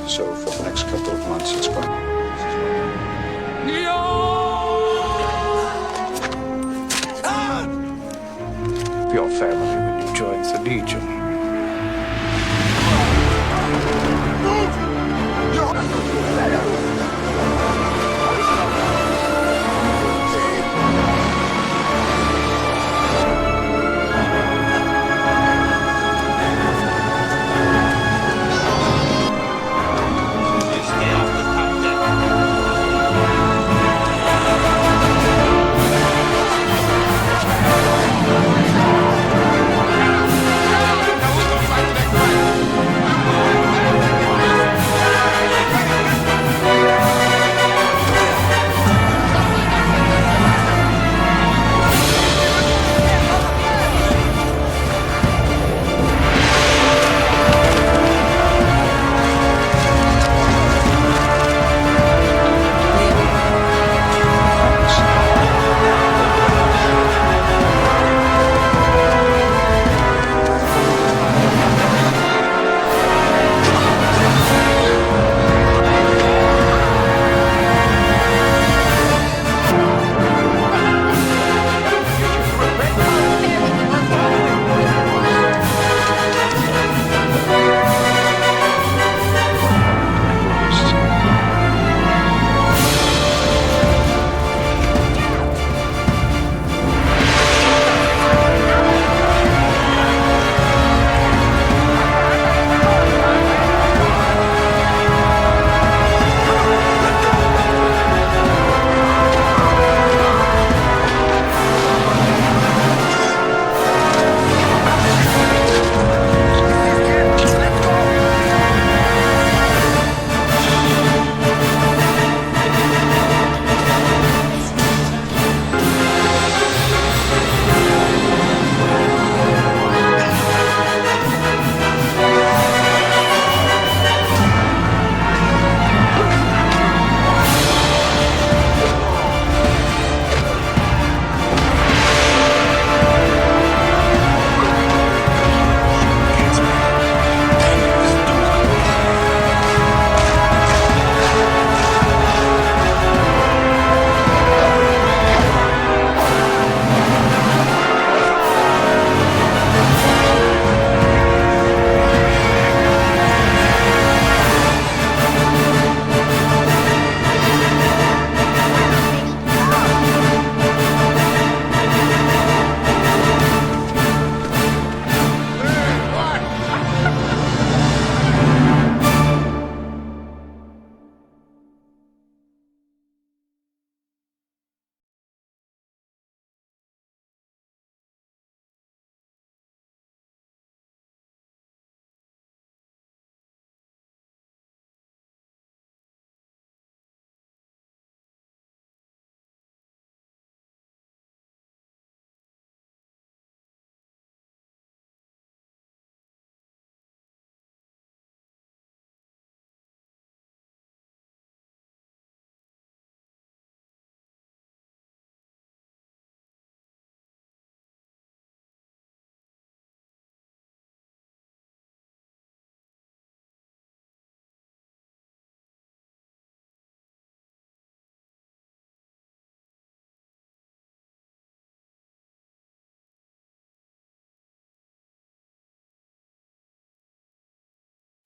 So for the next couple of months, it's going. Your family when you join the Legion.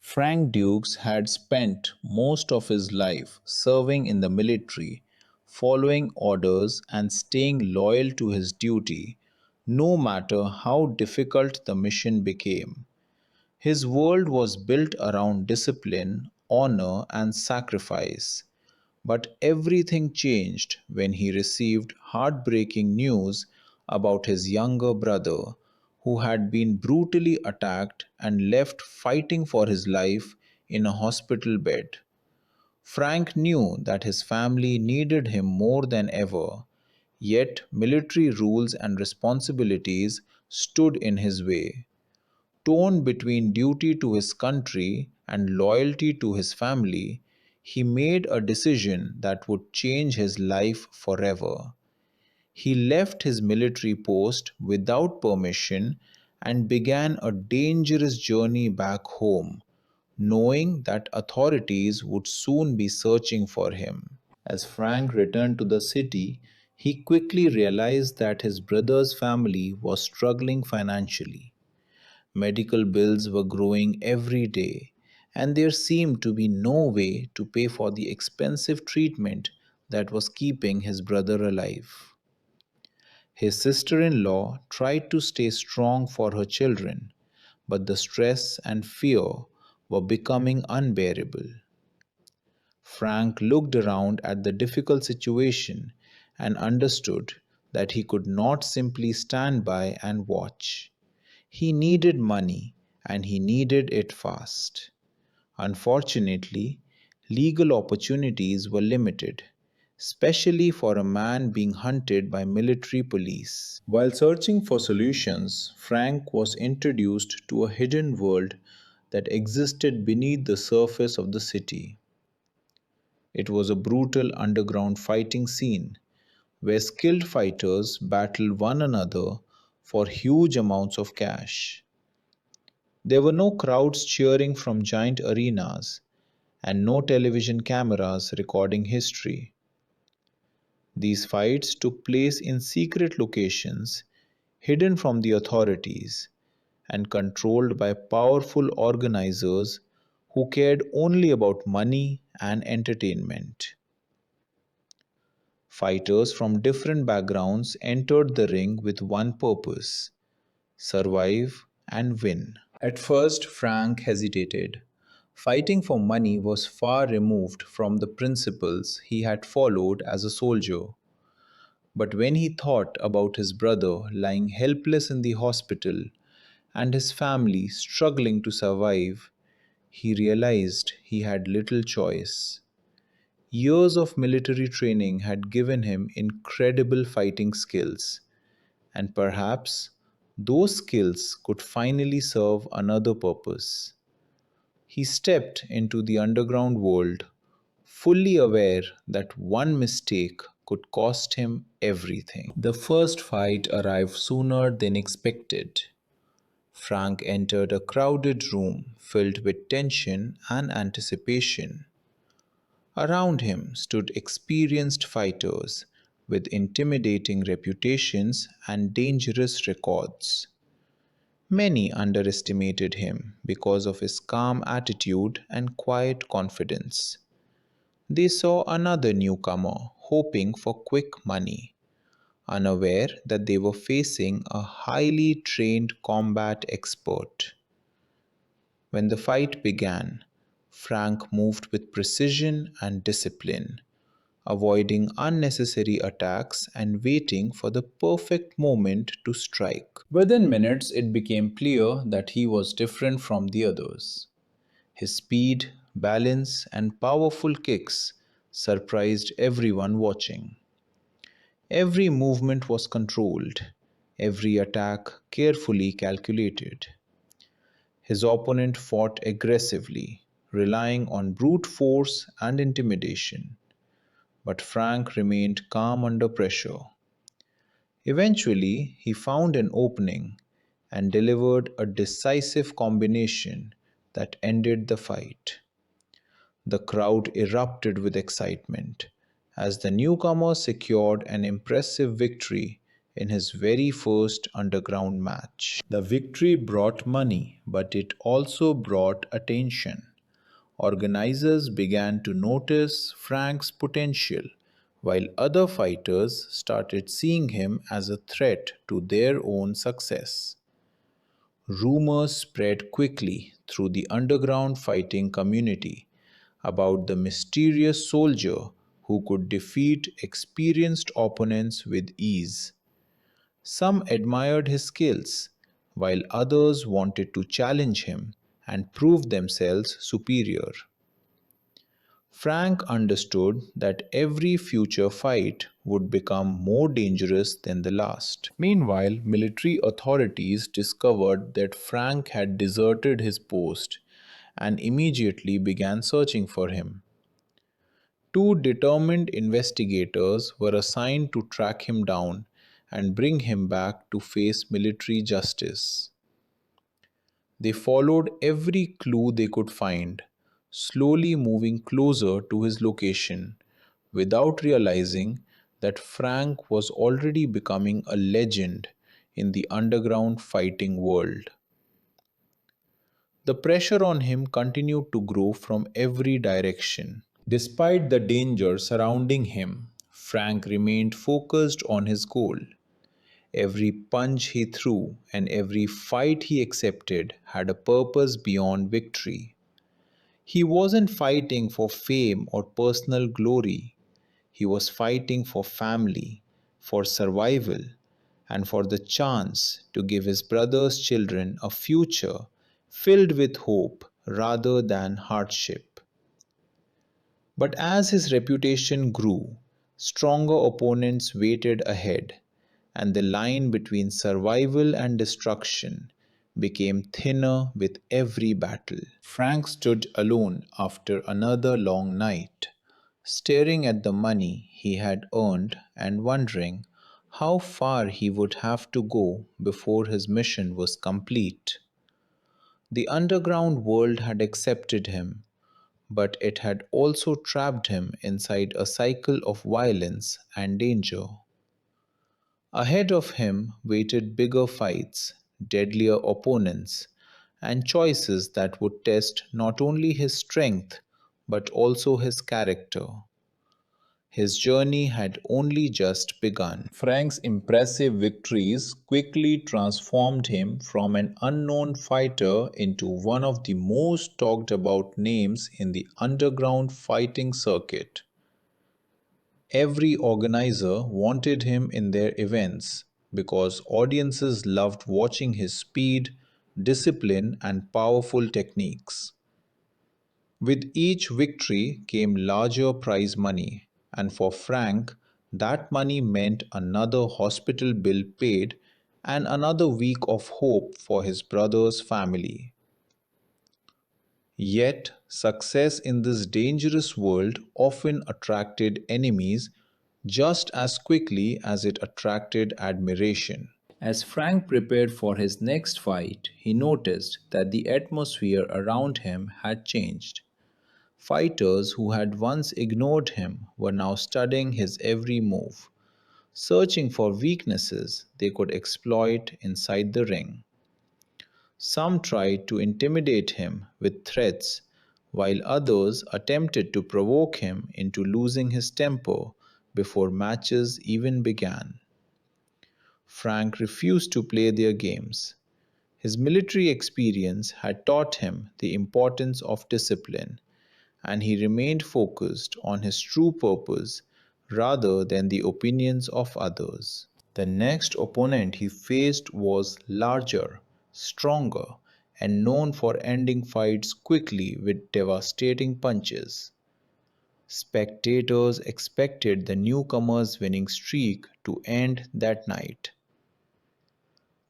Frank Dukes had spent most of his life serving in the military, following orders and staying loyal to his duty, no matter how difficult the mission became. His world was built around discipline, honor, and sacrifice. But everything changed when he received heartbreaking news about his younger brother, who had been brutally attacked and left fighting for his life in a hospital bed. Frank knew that his family needed him more than ever, yet military rules and responsibilities stood in his way. Torn between duty to his country and loyalty to his family, he made a decision that would change his life forever. He left his military post without permission and began a dangerous journey back home, knowing that authorities would soon be searching for him. As Frank returned to the city, he quickly realized that his brother's family was struggling financially. Medical bills were growing every day, and there seemed to be no way to pay for the expensive treatment that was keeping his brother alive. His sister in law tried to stay strong for her children, but the stress and fear were becoming unbearable. Frank looked around at the difficult situation and understood that he could not simply stand by and watch. He needed money and he needed it fast. Unfortunately, legal opportunities were limited, especially for a man being hunted by military police. While searching for solutions, Frank was introduced to a hidden world that existed beneath the surface of the city. It was a brutal underground fighting scene where skilled fighters battled one another for huge amounts of cash. There were no crowds cheering from giant arenas and no television cameras recording history. These fights took place in secret locations, hidden from the authorities, and controlled by powerful organizers who cared only about money and entertainment. Fighters from different backgrounds entered the ring with one purpose: survive and win. At first, Frank hesitated. Fighting for money was far removed from the principles he had followed as a soldier. But when he thought about his brother lying helpless in the hospital and his family struggling to survive, he realized he had little choice. Years of military training had given him incredible fighting skills, and perhaps those skills could finally serve another purpose. He stepped into the underground world, fully aware that one mistake could cost him everything. The first fight arrived sooner than expected. Frank entered a crowded room filled with tension and anticipation. Around him stood experienced fighters with intimidating reputations and dangerous records. Many underestimated him because of his calm attitude and quiet confidence. They saw another newcomer hoping for quick money, unaware that they were facing a highly trained combat expert. When the fight began, Frank moved with precision and discipline, avoiding unnecessary attacks and waiting for the perfect moment to strike. Within minutes, it became clear that he was different from the others. His speed, balance, and powerful kicks surprised everyone watching. Every movement was controlled, every attack carefully calculated. His opponent fought aggressively, relying on brute force and intimidation, but Frank remained calm under pressure. Eventually, he found an opening and delivered a decisive combination that ended the fight. The crowd erupted with excitement as the newcomer secured an impressive victory in his very first underground match. The victory brought money, but it also brought attention. Organizers began to notice Frank's potential, while other fighters started seeing him as a threat to their own success. Rumors spread quickly through the underground fighting community about the mysterious soldier who could defeat experienced opponents with ease. Some admired his skills, while others wanted to challenge him and prove themselves superior. Frank understood that every future fight would become more dangerous than the last. Meanwhile, military authorities discovered that Frank had deserted his post and immediately began searching for him. Two determined investigators were assigned to track him down and bring him back to face military justice. They followed every clue they could find, slowly moving closer to his location, without realizing that Frank was already becoming a legend in the underground fighting world. The pressure on him continued to grow from every direction. Despite the danger surrounding him, Frank remained focused on his goal. Every punch he threw and every fight he accepted had a purpose beyond victory. He wasn't fighting for fame or personal glory. He was fighting for family, for survival, and for the chance to give his brother's children a future filled with hope rather than hardship. But as his reputation grew, stronger opponents waited ahead, and the line between survival and destruction became thinner with every battle. Frank stood alone after another long night, staring at the money he had earned and wondering how far he would have to go before his mission was complete. The underground world had accepted him, but it had also trapped him inside a cycle of violence and danger. Ahead of him waited bigger fights, deadlier opponents, and choices that would test not only his strength but also his character. His journey had only just begun. Frank's impressive victories quickly transformed him from an unknown fighter into one of the most talked about names in the underground fighting circuit. Every organizer wanted him in their events because audiences loved watching his speed, discipline, and powerful techniques. With each victory came larger prize money, and for Frank, that money meant another hospital bill paid and another week of hope for his brother's family. Yet, success in this dangerous world often attracted enemies just as quickly as it attracted admiration. As Frank prepared for his next fight, he noticed that the atmosphere around him had changed. Fighters who had once ignored him were now studying his every move, searching for weaknesses they could exploit inside the ring. Some tried to intimidate him with threats, while others attempted to provoke him into losing his temper before matches even began. Frank refused to play their games. His military experience had taught him the importance of discipline, and he remained focused on his true purpose rather than the opinions of others. The next opponent he faced was larger, stronger, and known for ending fights quickly with devastating punches. Spectators expected the newcomer's winning streak to end that night.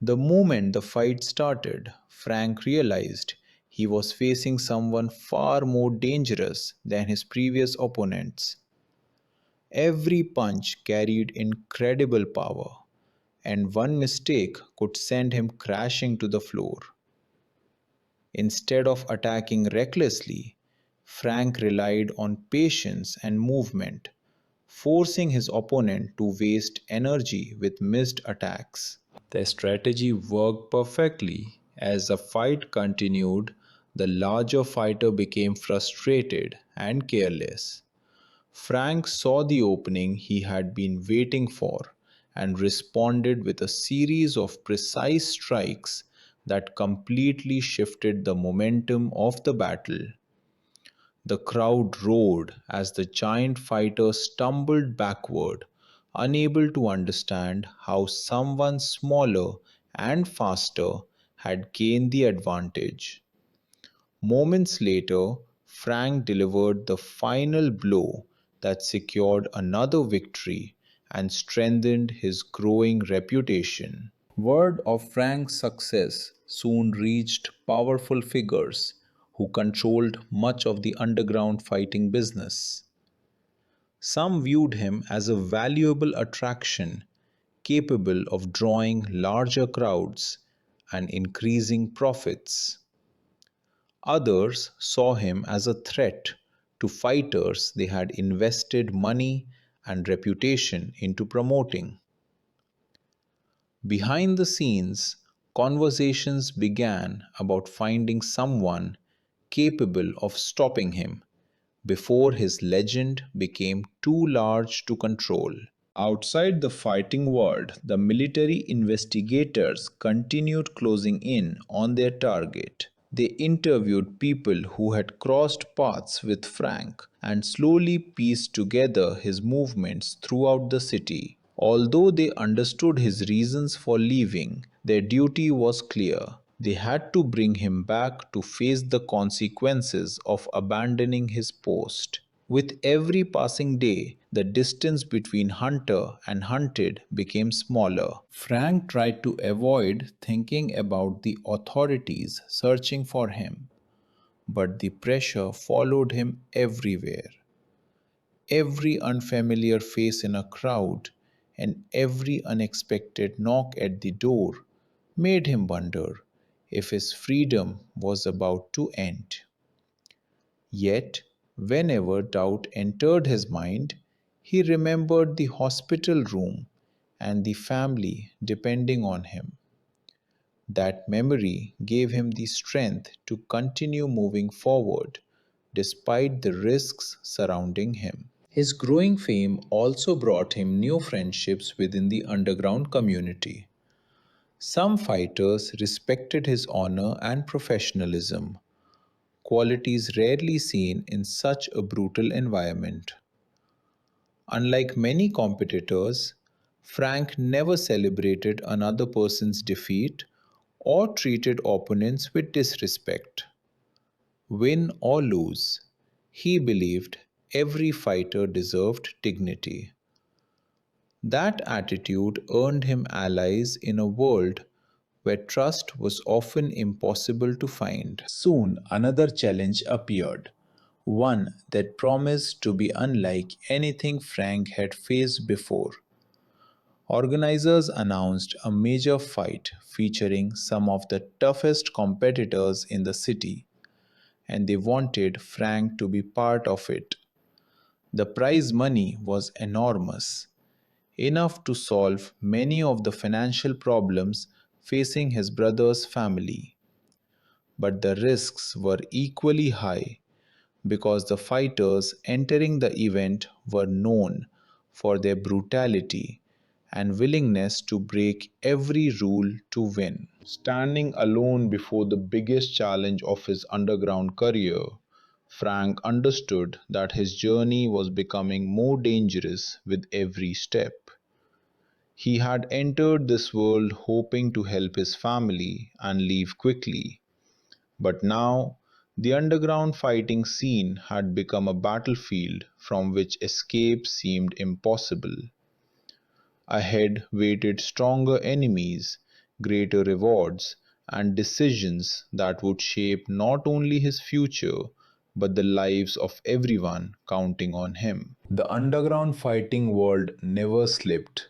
The moment the fight started, Frank realized he was facing someone far more dangerous than his previous opponents. Every punch carried incredible power, and one mistake could send him crashing to the floor. Instead of attacking recklessly, Frank relied on patience and movement, forcing his opponent to waste energy with missed attacks. The strategy worked perfectly. As the fight continued, the larger fighter became frustrated and careless. Frank saw the opening he had been waiting for and responded with a series of precise strikes that completely shifted the momentum of the battle. The crowd roared as the giant fighter stumbled backward, unable to understand how someone smaller and faster had gained the advantage. Moments later, Frank delivered the final blow that secured another victory and strengthened his growing reputation. Word of Frank's success soon reached powerful figures who controlled much of the underground fighting business. Some viewed him as a valuable attraction capable of drawing larger crowds and increasing profits. Others saw him as a threat to fighters they had invested money and reputation into promoting. Behind the scenes, conversations began about finding someone capable of stopping him before his legend became too large to control. Outside the fighting world, the military investigators continued closing in on their target. They interviewed people who had crossed paths with Frank and slowly pieced together his movements throughout the city. Although they understood his reasons for leaving, their duty was clear. They had to bring him back to face the consequences of abandoning his post. With every passing day, the distance between hunter and hunted became smaller. Frank tried to avoid thinking about the authorities searching for him, but the pressure followed him everywhere. Every unfamiliar face in a crowd and every unexpected knock at the door made him wonder if his freedom was about to end. Yet, whenever doubt entered his mind, he remembered the hospital room and the family depending on him. That memory gave him the strength to continue moving forward despite the risks surrounding him. His growing fame also brought him new friendships within the underground community. Some fighters respected his honor and professionalism, qualities rarely seen in such a brutal environment. Unlike many competitors, Frank never celebrated another person's defeat or treated opponents with disrespect. Win or lose, he believed every fighter deserved dignity. That attitude earned him allies in a world where trust was often impossible to find. Soon another challenge appeared, one that promised to be unlike anything Frank had faced before. Organizers announced a major fight featuring some of the toughest competitors in the city, and they wanted Frank to be part of it. The prize money was enormous, enough to solve many of the financial problems facing his brother's family. But the risks were equally high because the fighters entering the event were known for their brutality and willingness to break every rule to win. Standing alone before the biggest challenge of his underground career, Frank understood that his journey was becoming more dangerous with every step. He had entered this world hoping to help his family and leave quickly, but now the underground fighting scene had become a battlefield from which escape seemed impossible. Ahead waited stronger enemies, greater rewards, and decisions that would shape not only his future but the lives of everyone counting on him. The underground fighting world never slept.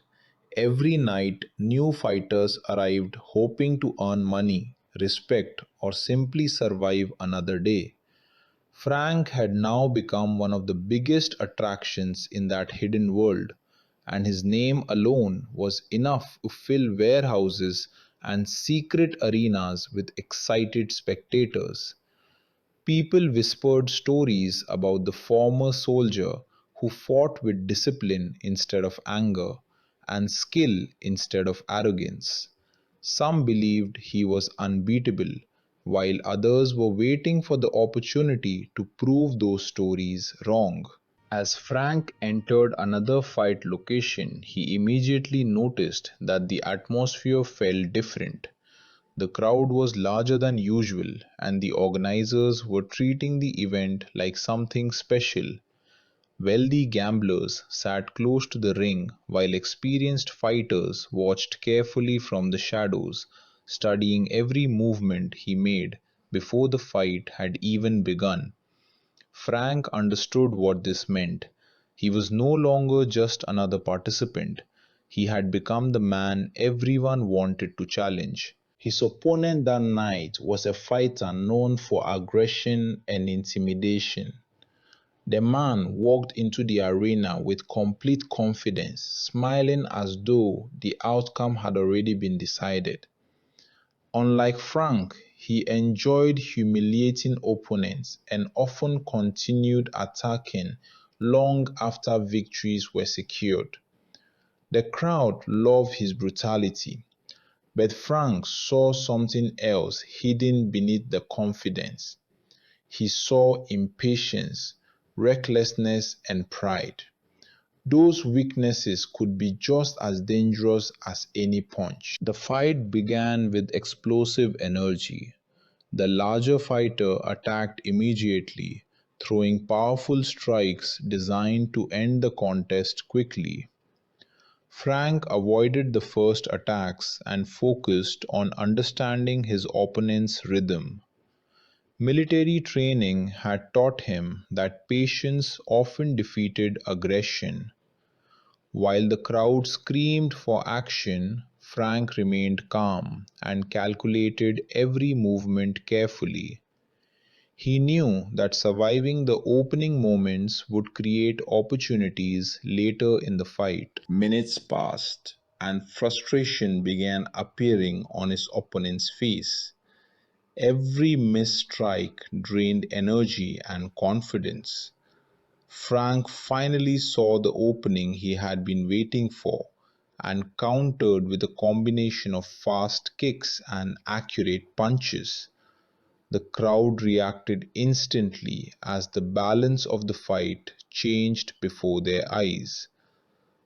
Every night, new fighters arrived hoping to earn money, respect, or simply survive another day. Frank had now become one of the biggest attractions in that hidden world, and his name alone was enough to fill warehouses and secret arenas with excited spectators. People whispered stories about the former soldier who fought with discipline instead of anger and skill instead of arrogance. Some believed he was unbeatable, while others were waiting for the opportunity to prove those stories wrong. As Frank entered another fight location, he immediately noticed that the atmosphere felt different. The crowd was larger than usual, and the organizers were treating the event like something special. Wealthy gamblers sat close to the ring, while experienced fighters watched carefully from the shadows, studying every movement he made before the fight had even begun. Frank understood what this meant. He was no longer just another participant. He had become the man everyone wanted to challenge. His opponent that night was a fighter known for aggression and intimidation. The man walked into the arena with complete confidence, smiling as though the outcome had already been decided. Unlike Frank, he enjoyed humiliating opponents and often continued attacking long after victories were secured. The crowd loved his brutality, but Frank saw something else hidden beneath the confidence. He saw impatience, recklessness, and pride. Those weaknesses could be just as dangerous as any punch. The fight began with explosive energy. The larger fighter attacked immediately, throwing powerful strikes designed to end the contest quickly. Frank avoided the first attacks and focused on understanding his opponent's rhythm. Military training had taught him that patience often defeated aggression. While the crowd screamed for action, Frank remained calm and calculated every movement carefully. He knew that surviving the opening moments would create opportunities later in the fight. Minutes passed, and frustration began appearing on his opponent's face. Every missed strike drained energy and confidence. Frank finally saw the opening he had been waiting for and countered with a combination of fast kicks and accurate punches. The crowd reacted instantly as the balance of the fight changed before their eyes.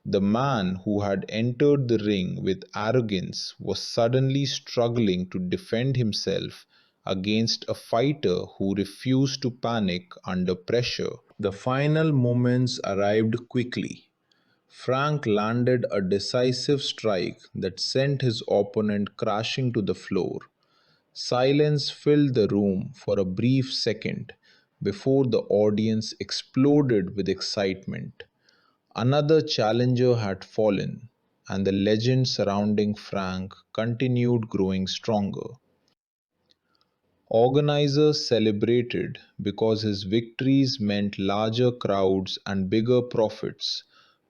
The man who had entered the ring with arrogance was suddenly struggling to defend himself against a fighter who refused to panic under pressure. The final moments arrived quickly. Frank landed a decisive strike that sent his opponent crashing to the floor. Silence filled the room for a brief second before the audience exploded with excitement. Another challenger had fallen, and the legend surrounding Frank continued growing stronger. Organizers celebrated because his victories meant larger crowds and bigger profits,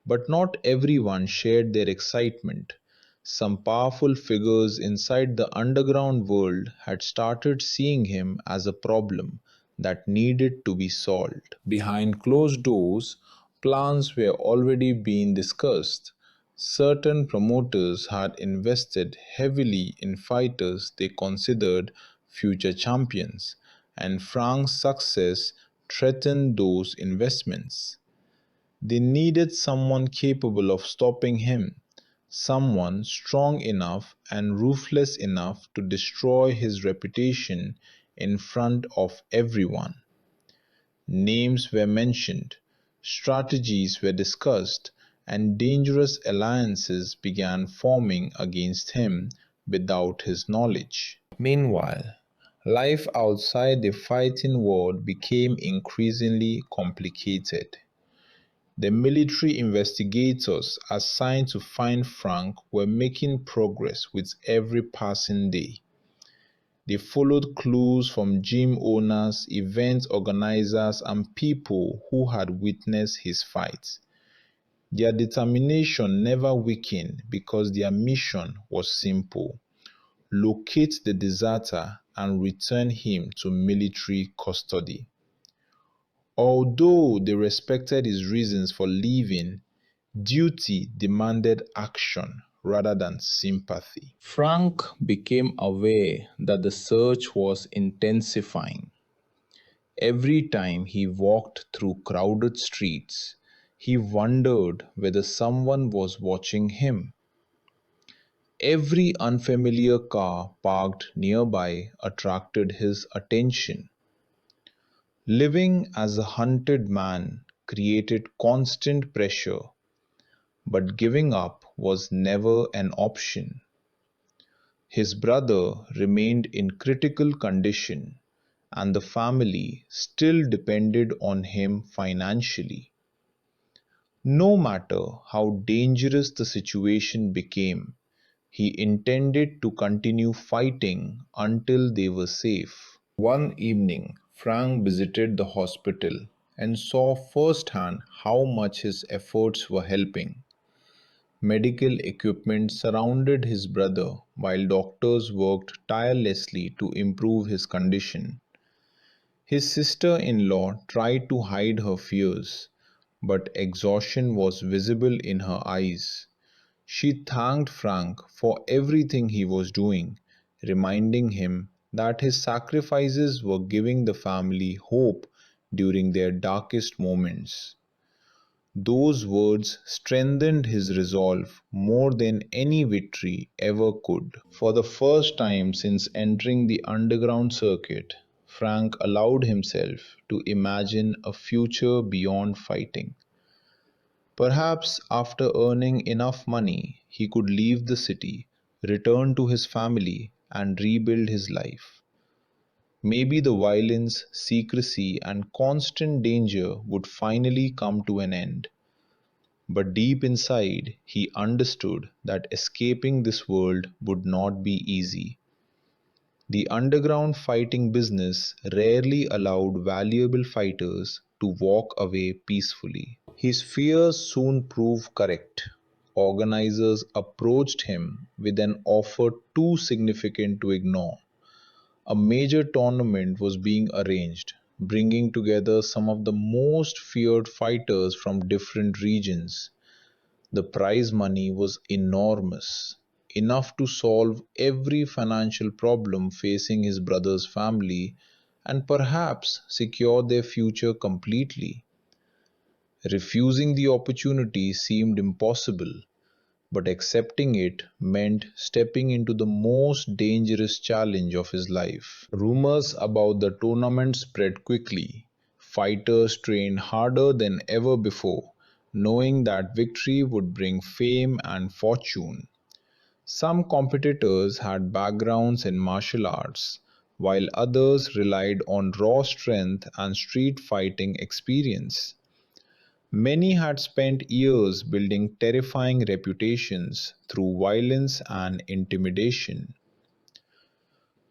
but not everyone shared their excitement. Some powerful figures inside the underground world had started seeing him as a problem that needed to be solved. Behind closed doors, plans were already being discussed. Certain promoters had invested heavily in fighters they considered future champions, and Frank's success threatened those investments. They needed someone capable of stopping him, someone strong enough and ruthless enough to destroy his reputation in front of everyone. Names were mentioned, strategies were discussed, and dangerous alliances began forming against him without his knowledge. Meanwhile, life outside the fighting world became increasingly complicated. The military investigators assigned to find Frank were making progress with every passing day. They followed clues from gym owners, event organizers, and people who had witnessed his fights. Their determination never weakened because their mission was simple: locate the deserter and return him to military custody. Although they respected his reasons for leaving, duty demanded action rather than sympathy. Frank became aware that the search was intensifying. Every time he walked through crowded streets, he wondered whether someone was watching him. Every unfamiliar car parked nearby attracted his attention. Living as a hunted man created constant pressure, but giving up was never an option. His brother remained in critical condition, and the family still depended on him financially. No matter how dangerous the situation became, He intended to continue fighting until they were safe. One evening, Frank visited the hospital and saw firsthand how much his efforts were helping. Medical equipment surrounded his brother while doctors worked tirelessly to improve his condition. His sister in law tried to hide her fears, but exhaustion was visible in her eyes. She thanked Frank for everything he was doing, reminding him that his sacrifices were giving the family hope during their darkest moments. Those words strengthened his resolve more than any victory ever could. For the first time since entering the underground circuit, Frank allowed himself to imagine a future beyond fighting. Perhaps after earning enough money, he could leave the city, return to his family, and rebuild his life. Maybe the violence, secrecy, and constant danger would finally come to an end. But deep inside, he understood that escaping this world would not be easy. The underground fighting business rarely allowed valuable fighters to walk away peacefully. His fears soon proved correct. Organizers approached him with an offer too significant to ignore. A major tournament was being arranged, bringing together some of the most feared fighters from different regions. The prize money was enormous, enough to solve every financial problem facing his brother's family and perhaps secure their future completely. Refusing the opportunity seemed impossible, but accepting it meant stepping into the most dangerous challenge of his life. Rumors about the tournament spread quickly. Fighters trained harder than ever before, knowing that victory would bring fame and fortune. Some competitors had backgrounds in martial arts, while others relied on raw strength and street fighting experience. Many had spent years building terrifying reputations through violence and intimidation.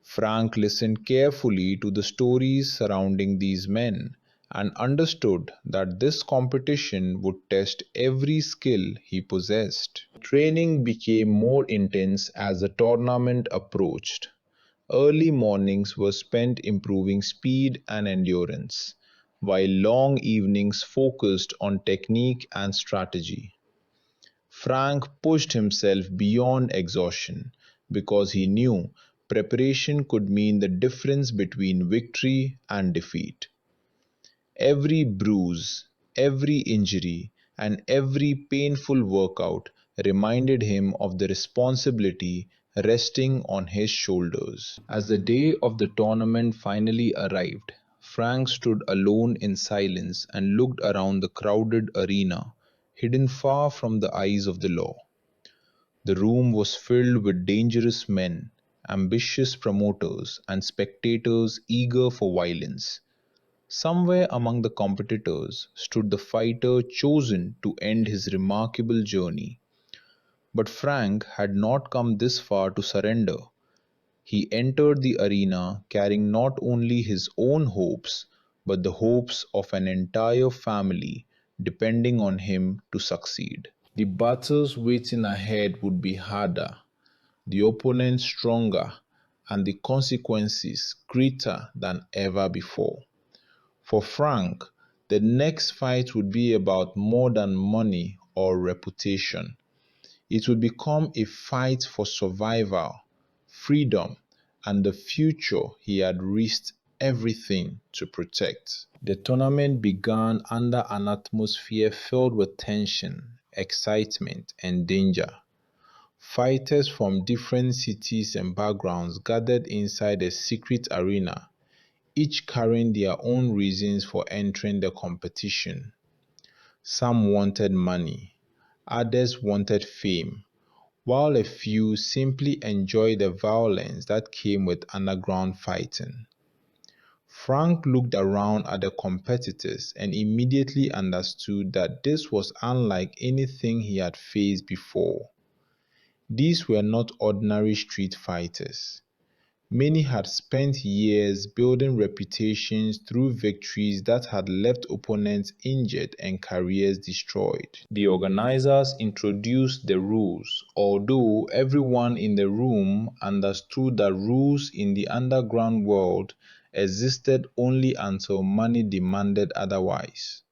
Frank listened carefully to the stories surrounding these men and understood that this competition would test every skill he possessed. Training became more intense as the tournament approached. Early mornings were spent improving speed and endurance, while long evenings focused on technique and strategy. Frank pushed himself beyond exhaustion because he knew preparation could mean the difference between victory and defeat. Every bruise, every injury, and every painful workout reminded him of the responsibility resting on his shoulders. As the day of the tournament finally arrived, Frank stood alone in silence and looked around the crowded arena, hidden far from the eyes of the law. The room was filled with dangerous men, ambitious promoters, and spectators eager for violence. Somewhere among the competitors stood the fighter chosen to end his remarkable journey. But Frank had not come this far to surrender. He entered the arena carrying not only his own hopes, but the hopes of an entire family depending on him to succeed. The battles waiting ahead would be harder, the opponents stronger, and the consequences greater than ever before. For Frank, the next fight would be about more than money or reputation. It would become a fight for survival, freedom, and the future he had risked everything to protect. The tournament began under an atmosphere filled with tension, excitement, and danger. Fighters from different cities and backgrounds gathered inside a secret arena, each carrying their own reasons for entering the competition. Some wanted money, others wanted fame, while a few simply enjoyed the violence that came with underground fighting. Frank looked around at the competitors and immediately understood that this was unlike anything he had faced before. These were not ordinary street fighters. Many had spent years building reputations through victories that had left opponents injured and careers destroyed. The organizers introduced the rules, although everyone in the room understood that rules in the underground world existed only until money demanded otherwise.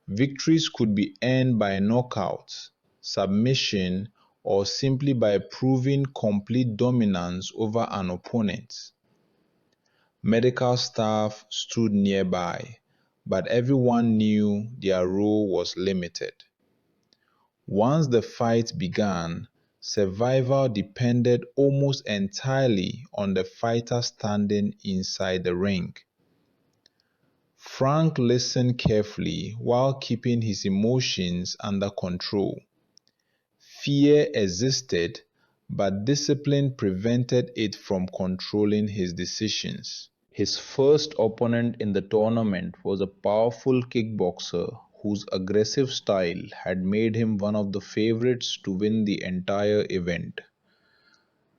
Victories could be earned by knockout, submission, or simply by proving complete dominance over an opponent. Medical staff stood nearby, but everyone knew their role was limited. Once the fight began, survival depended almost entirely on the fighter standing inside the ring. Frank listened carefully while keeping his emotions under control. Fear existed, but discipline prevented it from controlling his decisions. His first opponent in the tournament was a powerful kickboxer whose aggressive style had made him one of the favorites to win the entire event.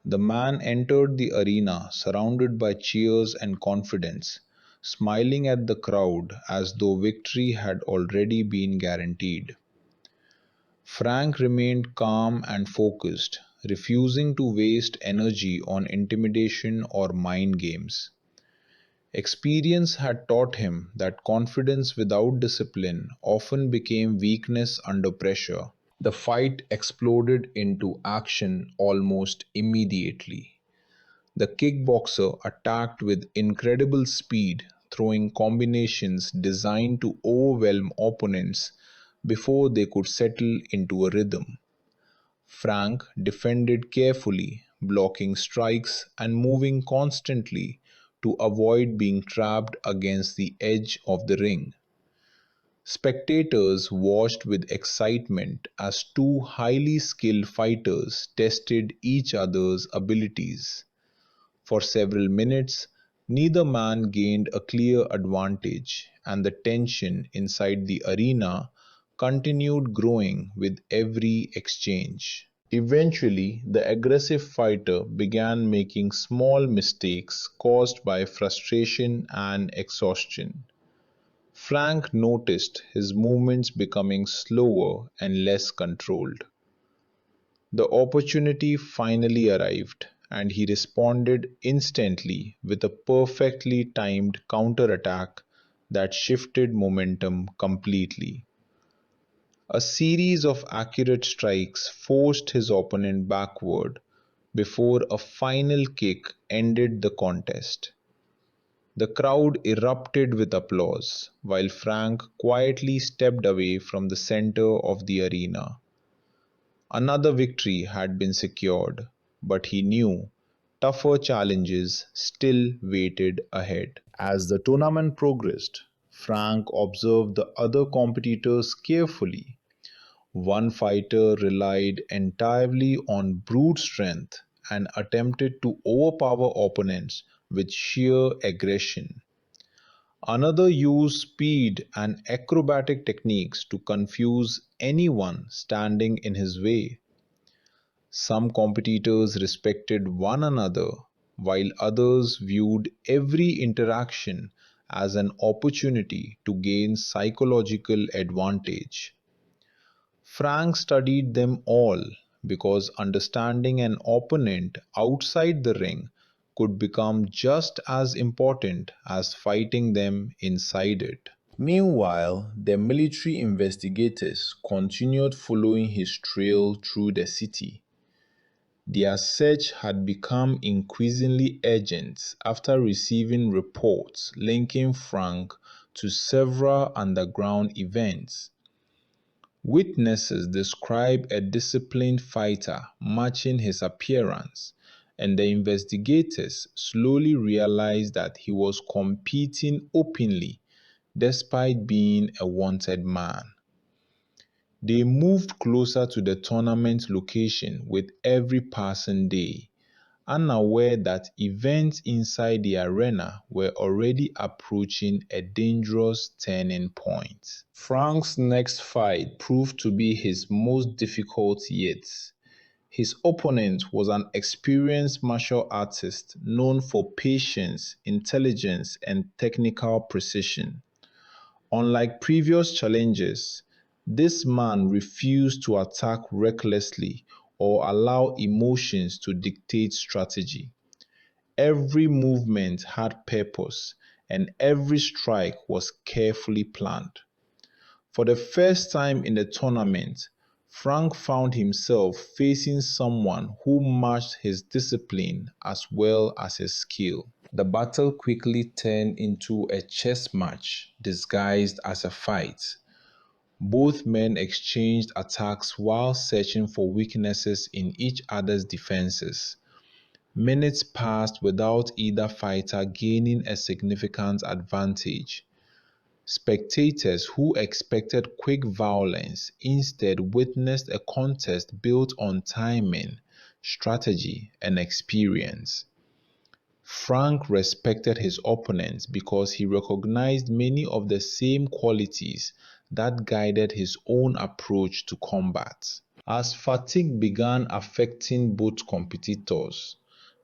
The man entered the arena surrounded by cheers and confidence, smiling at the crowd as though victory had already been guaranteed. Frank remained calm and focused, refusing to waste energy on intimidation or mind games. Experience had taught him that confidence without discipline often became weakness under pressure. The fight exploded into action almost immediately. The kickboxer attacked with incredible speed, throwing combinations designed to overwhelm opponents before they could settle into a rhythm. Frank defended carefully, blocking strikes and moving constantly to avoid being trapped against the edge of the ring. Spectators watched with excitement as two highly skilled fighters tested each other's abilities. For several minutes, neither man gained a clear advantage, and the tension inside the arena continued growing with every exchange. Eventually, the aggressive fighter began making small mistakes caused by frustration and exhaustion. Frank noticed his movements becoming slower and less controlled. The opportunity finally arrived, and he responded instantly with a perfectly timed counterattack that shifted momentum completely. A series of accurate strikes forced his opponent backward before a final kick ended the contest. The crowd erupted with applause, while Frank quietly stepped away from the center of the arena. Another victory had been secured, but he knew tougher challenges still waited ahead. As the tournament progressed, Frank observed the other competitors carefully. One fighter relied entirely on brute strength and attempted to overpower opponents with sheer aggression. Another used speed and acrobatic techniques to confuse anyone standing in his way. Some competitors respected one another, while others viewed every interaction as an opportunity to gain psychological advantage. Frank studied them all because understanding an opponent outside the ring could become just as important as fighting them inside it. Meanwhile, the military investigators continued following his trail through the city. Their search had become increasingly urgent after receiving reports linking Frank to several underground events. Witnesses described a disciplined fighter matching his appearance, and the investigators slowly realized that he was competing openly despite being a wanted man. They moved closer to the tournament location with every passing day, unaware that events inside the arena were already approaching a dangerous turning point. Frank's next fight proved to be his most difficult yet. His opponent was an experienced martial artist known for patience, intelligence, and technical precision. Unlike previous challenges, this man refused to attack recklessly or allow emotions to dictate strategy. Every movement had purpose, and every strike was carefully planned. For the first time in the tournament, Frank found himself facing someone who matched his discipline as well as his skill. The battle quickly turned into a chess match disguised as a fight. Both men exchanged attacks while searching for weaknesses in each other's defenses. Minutes passed without either fighter gaining a significant advantage. Spectators who expected quick violence instead witnessed a contest built on timing, strategy, and experience. Frank respected his opponents because he recognized many of the same qualities that guided his own approach to combat. As fatigue began affecting both competitors,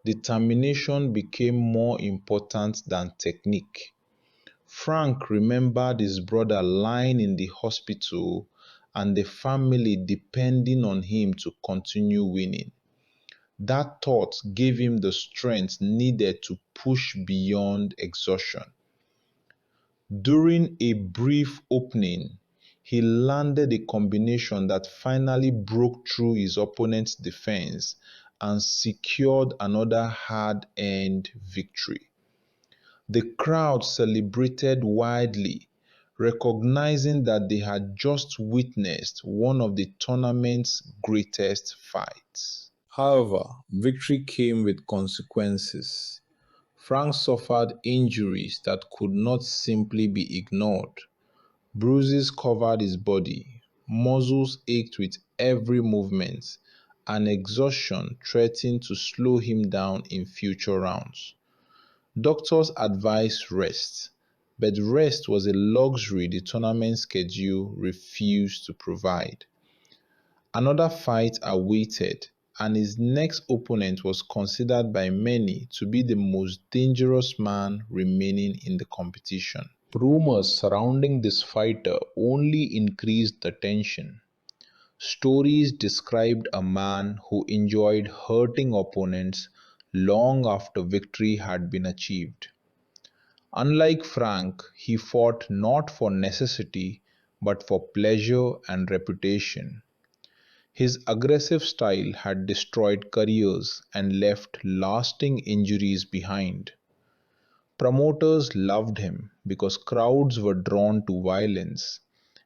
determination became more important than technique. Frank remembered his brother lying in the hospital and the family depending on him to continue winning. That thought gave him the strength needed to push beyond exhaustion. During a brief opening, he landed a combination that finally broke through his opponent's defense and secured another hard-earned victory. The crowd celebrated widely, recognizing that they had just witnessed one of the tournament's greatest fights. However, victory came with consequences. Frank suffered injuries that could not simply be ignored. Bruises covered his body, muscles ached with every movement, and exhaustion threatened to slow him down in future rounds. Doctors advised rest, but rest was a luxury the tournament schedule refused to provide. Another fight awaited, and his next opponent was considered by many to be the most dangerous man remaining in the competition. Rumors surrounding this fighter only increased the tension. Stories described a man who enjoyed hurting opponents long after victory had been achieved. Unlike Frank, he fought not for necessity but for pleasure and reputation. His aggressive style had destroyed careers and left lasting injuries behind. Promoters loved him because crowds were drawn to violence,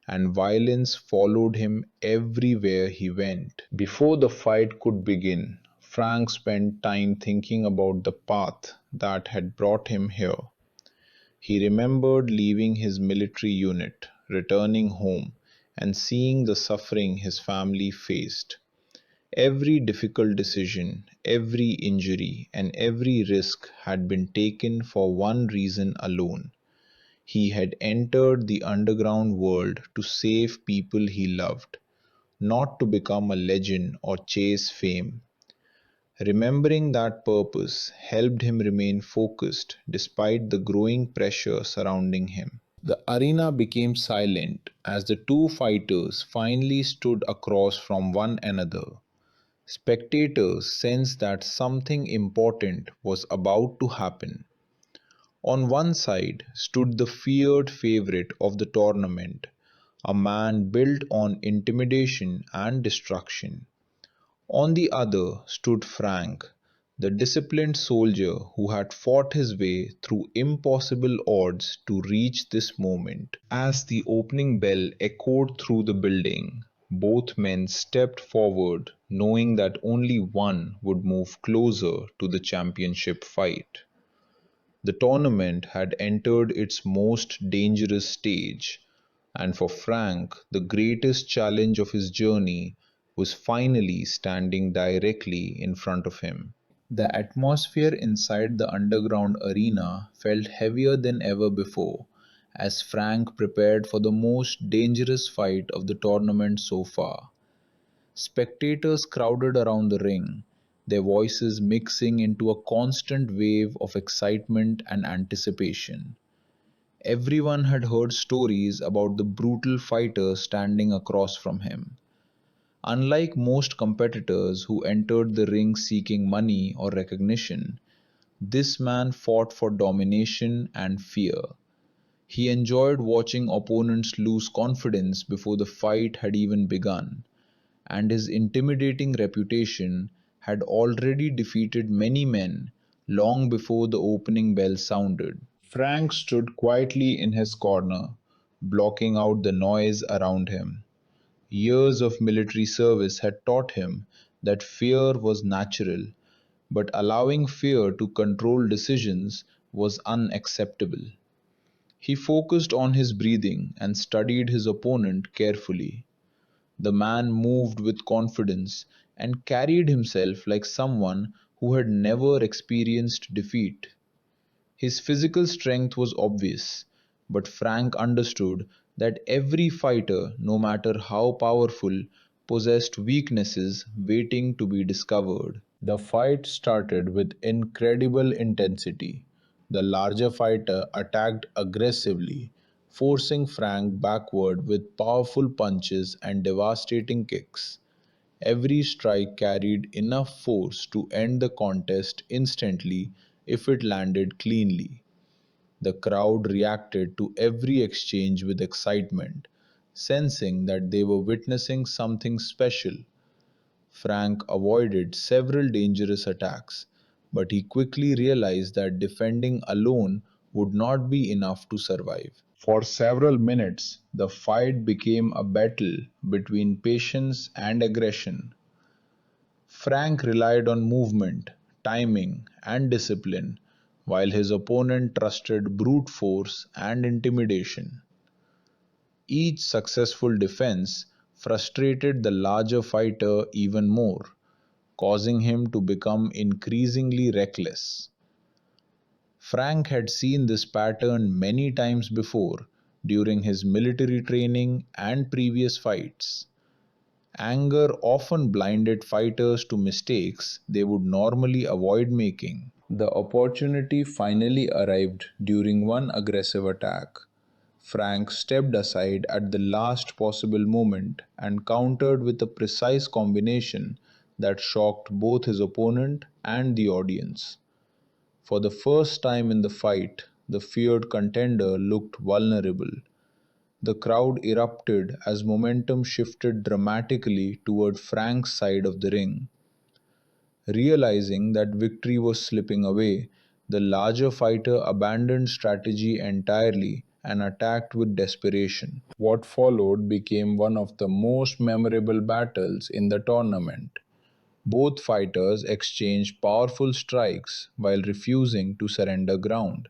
and violence followed him everywhere he went. Before the fight could begin, Frank spent time thinking about the path that had brought him here. He remembered leaving his military unit, returning home, and seeing the suffering his family faced. Every difficult decision, every injury, and every risk had been taken for one reason alone. He had entered the underground world to save people he loved, not to become a legend or chase fame. Remembering that purpose helped him remain focused despite the growing pressure surrounding him. The arena became silent as the two fighters finally stood across from one another. Spectators sensed that something important was about to happen. On one side stood the feared favorite of the tournament, a man built on intimidation and destruction. On the other stood Frank, the disciplined soldier who had fought his way through impossible odds to reach this moment. As the opening bell echoed through the building, both men stepped forward, knowing that only one would move closer to the championship fight. The tournament had entered its most dangerous stage, and for Frank, the greatest challenge of his journey was finally standing directly in front of him. The atmosphere inside the underground arena felt heavier than ever before as Frank prepared for the most dangerous fight of the tournament so far. Spectators crowded around the ring, their voices mixing into a constant wave of excitement and anticipation. Everyone had heard stories about the brutal fighter standing across from him. Unlike most competitors who entered the ring seeking money or recognition, this man fought for domination and fear. He enjoyed watching opponents lose confidence before the fight had even begun, and his intimidating reputation had already defeated many men long before the opening bell sounded. Frank stood quietly in his corner, blocking out the noise around him. Years of military service had taught him that fear was natural, but allowing fear to control decisions was unacceptable. He focused on his breathing and studied his opponent carefully. The man moved with confidence and carried himself like someone who had never experienced defeat. His physical strength was obvious, but Frank understood that every fighter, no matter how powerful, possessed weaknesses waiting to be discovered. The fight started with incredible intensity. The larger fighter attacked aggressively, forcing Frank backward with powerful punches and devastating kicks. Every strike carried enough force to end the contest instantly if it landed cleanly. The crowd reacted to every exchange with excitement, sensing that they were witnessing something special. Frank avoided several dangerous attacks, but he quickly realized that defending alone would not be enough to survive. For several minutes, the fight became a battle between patience and aggression. Frank relied on movement, timing, and discipline, while his opponent trusted brute force and intimidation. Each successful defense frustrated the larger fighter even more, causing him to become increasingly reckless. Frank had seen this pattern many times before during his military training and previous fights. Anger often blinded fighters to mistakes they would normally avoid making. The opportunity finally arrived during one aggressive attack. Frank stepped aside at the last possible moment and countered with a precise combination that shocked both his opponent and the audience. For the first time in the fight, the feared contender looked vulnerable. The crowd erupted as momentum shifted dramatically toward Frank's side of the ring. Realizing that victory was slipping away, the larger fighter abandoned strategy entirely and attacked with desperation. What followed became one of the most memorable battles in the tournament. Both fighters exchanged powerful strikes while refusing to surrender ground.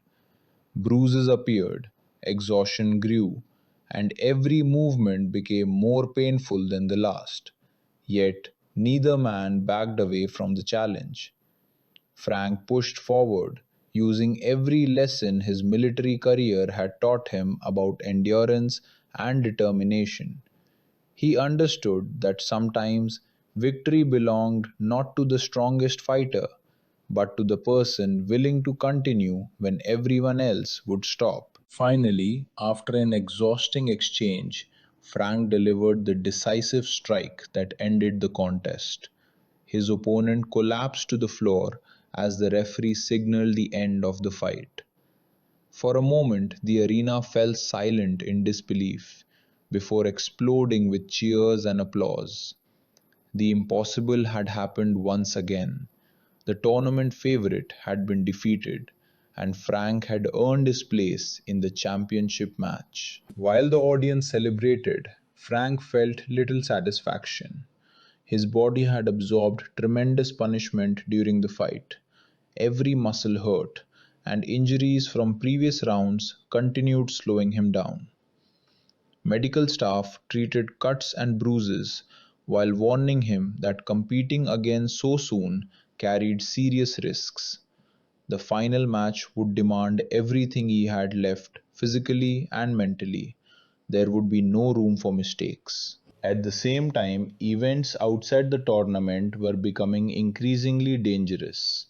Bruises appeared, exhaustion grew, and every movement became more painful than the last. Yet neither man backed away from the challenge. Frank pushed forward, using every lesson his military career had taught him about endurance and determination. He understood that sometimes victory belonged not to the strongest fighter, but to the person willing to continue when everyone else would stop. Finally, after an exhausting exchange, Frank delivered the decisive strike that ended the contest. His opponent collapsed to the floor as the referee signaled the end of the fight. For a moment, the arena fell silent in disbelief before exploding with cheers and applause. The impossible had happened once again. The tournament favorite had been defeated, and Frank had earned his place in the championship match. While the audience celebrated, Frank felt little satisfaction. His body had absorbed tremendous punishment during the fight. Every muscle hurt, and injuries from previous rounds continued slowing him down. Medical staff treated cuts and bruises while warning him that competing again so soon carried serious risks. The final match would demand everything he had left physically and mentally. There would be no room for mistakes. At the same time, events outside the tournament were becoming increasingly dangerous.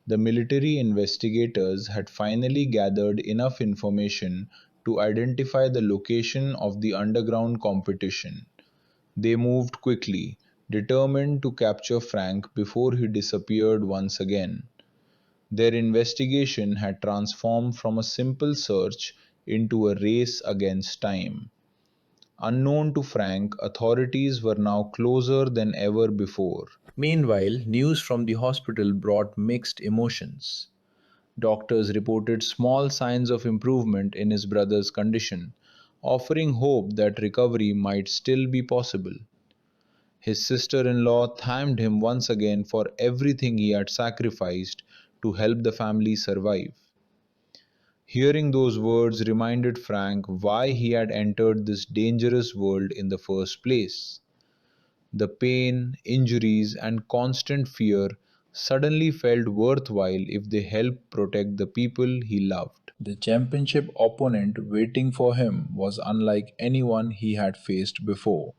The military investigators had finally gathered enough information to identify the location of the underground competition. They moved quickly, determined to capture Frank before he disappeared once again. Their investigation had transformed from a simple search into a race against time. Unknown to Frank, authorities were now closer than ever before. Meanwhile, news from the hospital brought mixed emotions. Doctors reported small signs of improvement in his brother's condition, offering hope that recovery might still be possible. His sister in law thanked him once again for everything he had sacrificed to help the family survive. Hearing those words reminded Frank why he had entered this dangerous world in the first place. The pain, injuries, and constant fear suddenly felt worthwhile if they helped protect the people he loved. The championship opponent waiting for him was unlike anyone he had faced before.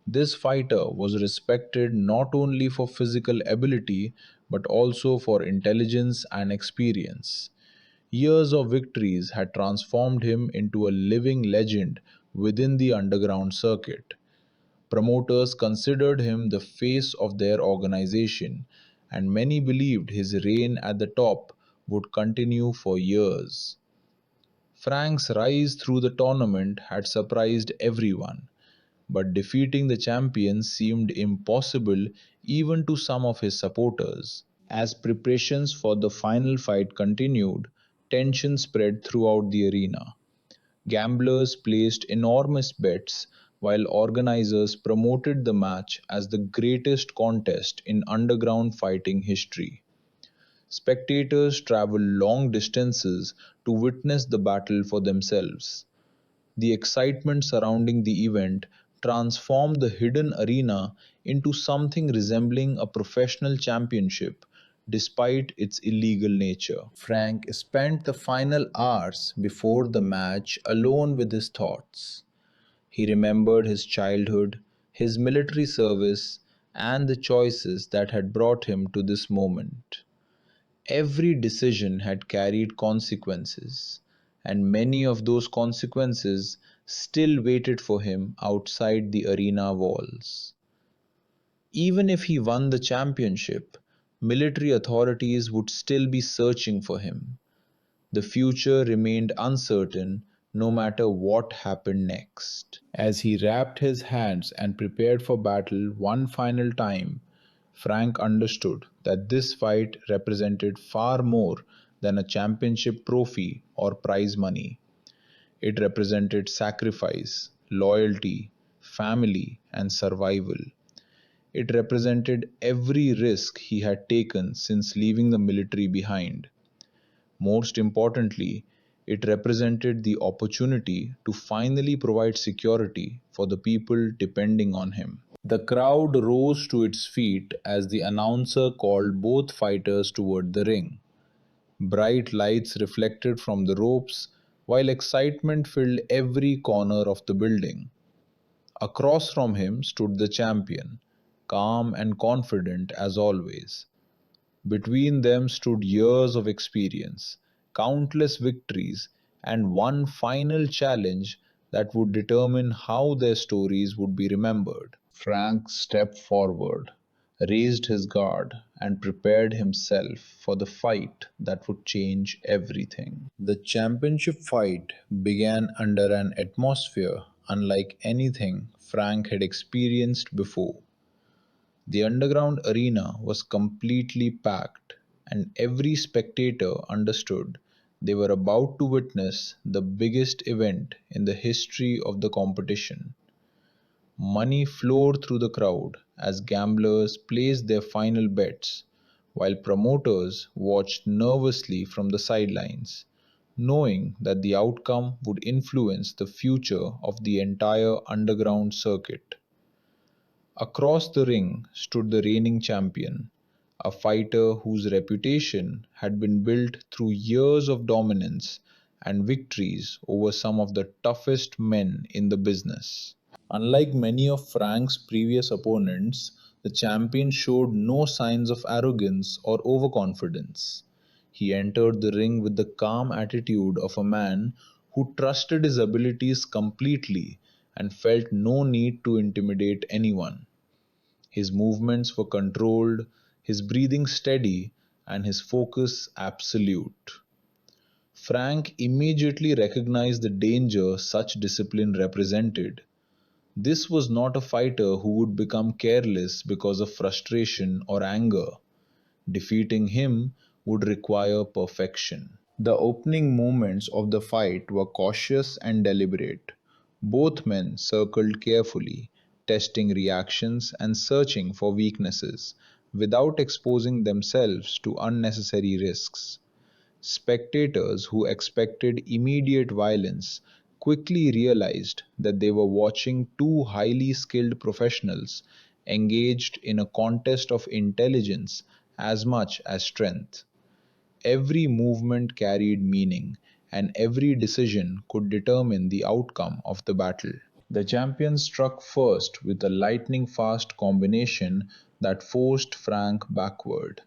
This fighter was respected not only for physical ability but also for intelligence and experience. Years of victories had transformed him into a living legend within the underground circuit. Promoters considered him the face of their organization, and many believed his reign at the top would continue for years. Frank's rise through the tournament had surprised everyone, but defeating the champion seemed impossible even to some of his supporters. As preparations for the final fight continued, tension spread throughout the arena. Gamblers placed enormous bets, while organizers promoted the match as the greatest contest in underground fighting history. Spectators traveled long distances to witness the battle for themselves. The excitement surrounding the event transformed the hidden arena into something resembling a professional championship, despite its illegal nature. Frank spent the final hours before the match alone with his thoughts. He remembered his childhood, his military service, and the choices that had brought him to this moment. Every decision had carried consequences, and many of those consequences still waited for him outside the arena walls. Even if he won the championship, military authorities would still be searching for him. The future remained uncertain no matter what happened next. As he wrapped his hands and prepared for battle one final time, Frank understood that this fight represented far more than a championship trophy or prize money. It represented sacrifice, loyalty, family, and survival. It represented every risk he had taken since leaving the military behind. Most importantly, it represented the opportunity to finally provide security for the people depending on him. The crowd rose to its feet as the announcer called both fighters toward the ring. Bright lights reflected from the ropes, while excitement filled every corner of the building. Across from him stood the champion, calm and confident as always. Between them stood years of experience, countless victories, and one final challenge that would determine how their stories would be remembered. Frank stepped forward, raised his guard, and prepared himself for the fight that would change everything. The championship fight began under an atmosphere unlike anything Frank had experienced before. The underground arena was completely packed, and every spectator understood they were about to witness the biggest event in the history of the competition. Money flowed through the crowd as gamblers placed their final bets, while promoters watched nervously from the sidelines, knowing that the outcome would influence the future of the entire underground circuit. Across the ring stood the reigning champion, a fighter whose reputation had been built through years of dominance and victories over some of the toughest men in the business. Unlike many of Frank's previous opponents, the champion showed no signs of arrogance or overconfidence. He entered the ring with the calm attitude of a man who trusted his abilities completely and felt no need to intimidate anyone. His movements were controlled, his breathing steady, and his focus absolute. Frank immediately recognized the danger such discipline represented. This was not a fighter who would become careless because of frustration or anger. Defeating him would require perfection. The opening moments of the fight were cautious and deliberate. Both men circled carefully, testing reactions and searching for weaknesses, without exposing themselves to unnecessary risks. Spectators who expected immediate violence quickly realized that they were watching two highly skilled professionals engaged in a contest of intelligence as much as strength. Every movement carried meaning, and every decision could determine the outcome of the battle. The champion struck first with a lightning fast combination that forced Frank backward.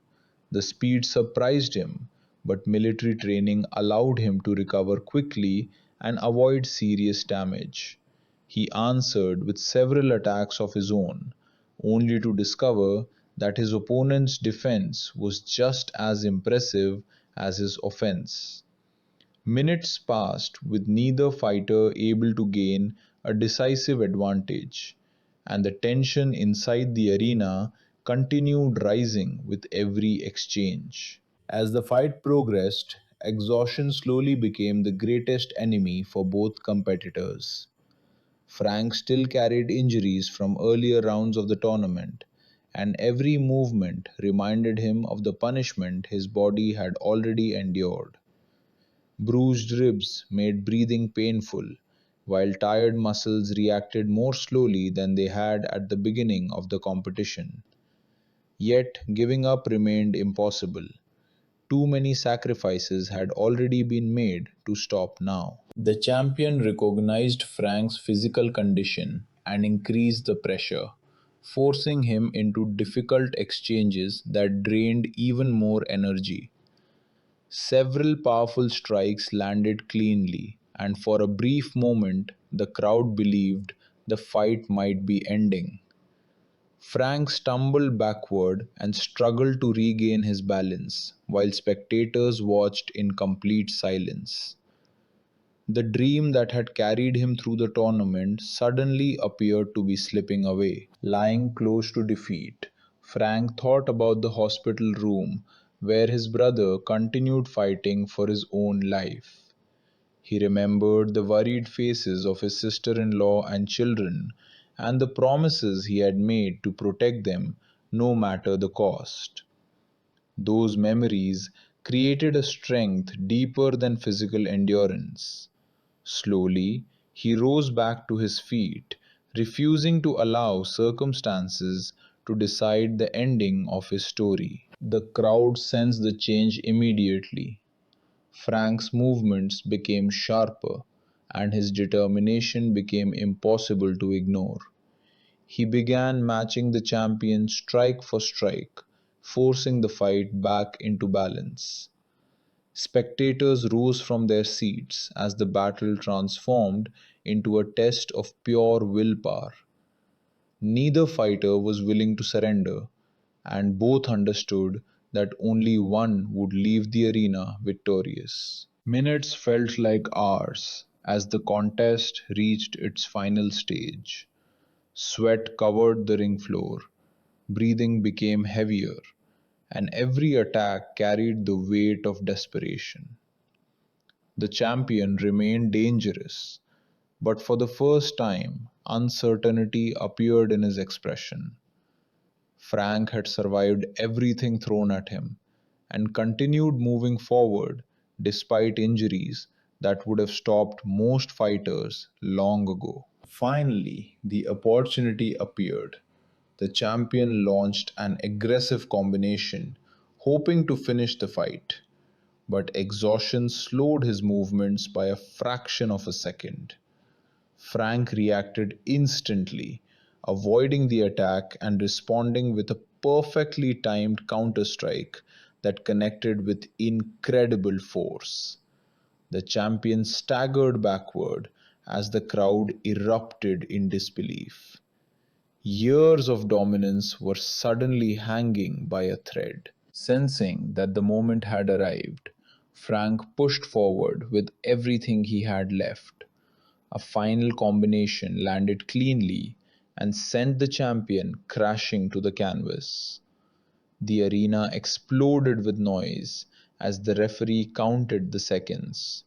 The speed surprised him, but military training allowed him to recover quickly and avoid serious damage. He answered with several attacks of his own, only to discover that his opponent's defense was just as impressive as his offense. Minutes passed with neither fighter able to gain a decisive advantage, and the tension inside the arena continued rising with every exchange. As the fight progressed, exhaustion slowly became the greatest enemy for both competitors. Frank still carried injuries from earlier rounds of the tournament, and every movement reminded him of the punishment his body had already endured. Bruised ribs made breathing painful, while tired muscles reacted more slowly than they had at the beginning of the competition. Yet, giving up remained impossible. Too many sacrifices had already been made to stop now. The champion recognized Frank's physical condition and increased the pressure, forcing him into difficult exchanges that drained even more energy. Several powerful strikes landed cleanly, and for a brief moment the crowd believed the fight might be ending. Frank stumbled backward and struggled to regain his balance, while spectators watched in complete silence. The dream that had carried him through the tournament suddenly appeared to be slipping away. Lying close to defeat, Frank thought about the hospital room where his brother continued fighting for his own life. He remembered the worried faces of his sister in law and children, and the promises he had made to protect them no matter the cost. Those memories created a strength deeper than physical endurance. Slowly, he rose back to his feet, refusing to allow circumstances to decide the ending of his story. The crowd sensed the change immediately. Frank's movements became sharper, and his determination became impossible to ignore. He began matching the champion strike for strike, forcing the fight back into balance. Spectators rose from their seats as the battle transformed into a test of pure willpower. Neither fighter was willing to surrender, and both understood that only one would leave the arena victorious. Minutes felt like hours as the contest reached its final stage. Sweat covered the ring floor, breathing became heavier, and every attack carried the weight of desperation. The champion remained dangerous, but for the first time, uncertainty appeared in his expression. Frank had survived everything thrown at him and continued moving forward despite injuries that would have stopped most fighters long ago. Finally, the opportunity appeared. The champion launched an aggressive combination, hoping to finish the fight, but exhaustion slowed his movements by a fraction of a second. Frank reacted instantly, avoiding the attack and responding with a perfectly timed counter-strike that connected with incredible force. The champion staggered backward as the crowd erupted in disbelief. Years of dominance were suddenly hanging by a thread. Sensing that the moment had arrived, Frank pushed forward with everything he had left. A final combination landed cleanly and sent the champion crashing to the canvas. The arena exploded with noise as the referee counted the seconds.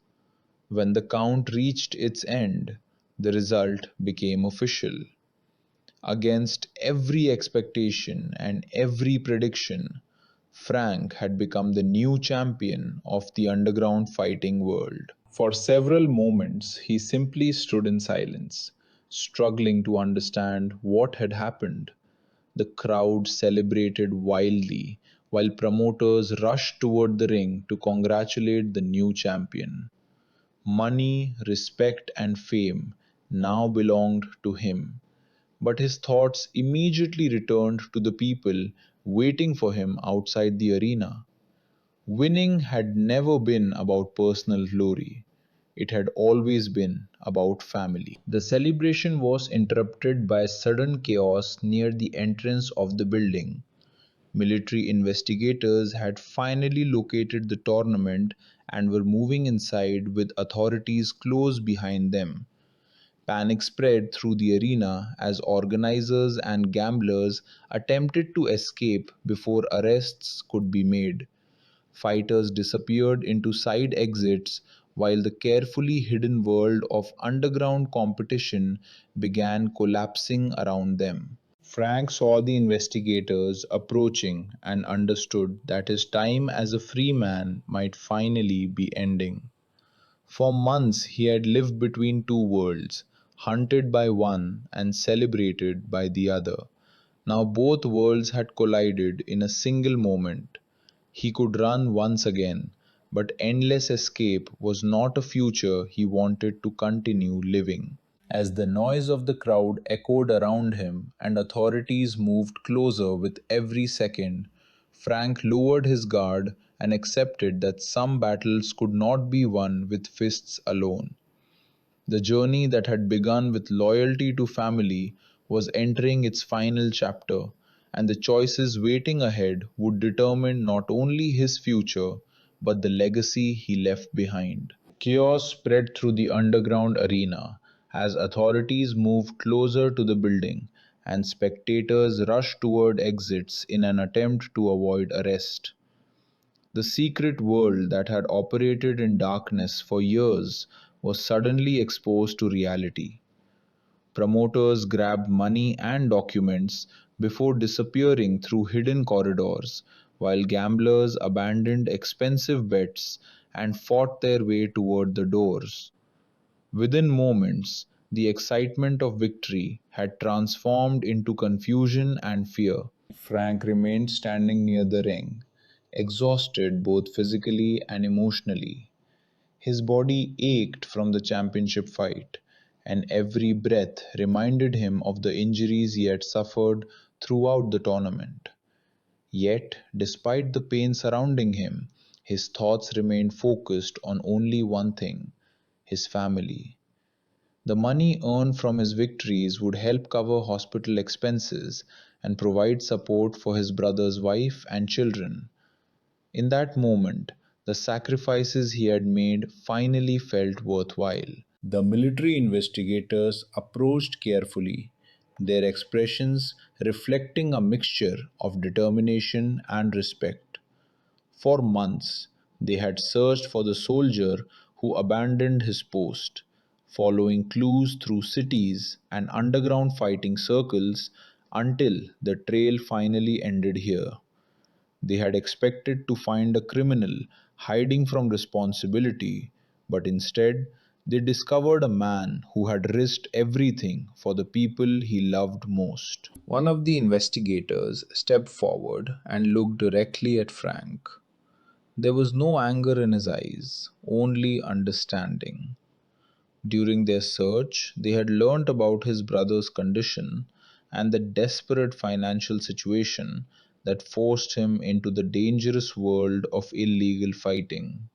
When the count reached its end, the result became official. Against every expectation and every prediction, Frank had become the new champion of the underground fighting world. For several moments, he simply stood in silence, struggling to understand what had happened. The crowd celebrated wildly, while promoters rushed toward the ring to congratulate the new champion. Money, respect, and fame now belonged to him, but his thoughts immediately returned to the people waiting for him outside the arena. Winning had never been about personal glory, it had always been about family. The celebration was interrupted by sudden chaos near the entrance of the building. Military investigators had finally located the tournament and were moving inside with authorities close behind them. Panic spread through the arena as organizers and gamblers attempted to escape before arrests could be made. Fighters disappeared into side exits while the carefully hidden world of underground competition began collapsing around them. Frank saw the investigators approaching and understood that his time as a free man might finally be ending. For months he had lived between two worlds, hunted by one and celebrated by the other. Now both worlds had collided in a single moment. He could run once again, but endless escape was not a future he wanted to continue living. As the noise of the crowd echoed around him and authorities moved closer with every second, Frank lowered his guard and accepted that some battles could not be won with fists alone. The journey that had begun with loyalty to family was entering its final chapter, and the choices waiting ahead would determine not only his future but the legacy he left behind. Chaos spread through the underground arena as authorities moved closer to the building and spectators rushed toward exits in an attempt to avoid arrest. The secret world that had operated in darkness for years was suddenly exposed to reality. Promoters grabbed money and documents before disappearing through hidden corridors, while gamblers abandoned expensive bets and fought their way toward the doors. Within moments, the excitement of victory had transformed into confusion and fear. Frank remained standing near the ring, exhausted both physically and emotionally. His body ached from the championship fight, and every breath reminded him of the injuries he had suffered throughout the tournament. Yet, despite the pain surrounding him, his thoughts remained focused on only one thing: his family. The money earned from his victories would help cover hospital expenses and provide support for his brother's wife and children. In that moment, the sacrifices he had made finally felt worthwhile. The military investigators approached carefully, their expressions reflecting a mixture of determination and respect. For months, they had searched for the soldier who abandoned his post, following clues through cities and underground fighting circles until the trail finally ended here. They had expected to find a criminal hiding from responsibility, but instead they discovered a man who had risked everything for the people he loved most. One of the investigators stepped forward and looked directly at Frank. There was no anger in his eyes, only understanding. During their search, they had learnt about his brother's condition and the desperate financial situation that forced him into the dangerous world of illegal fighting.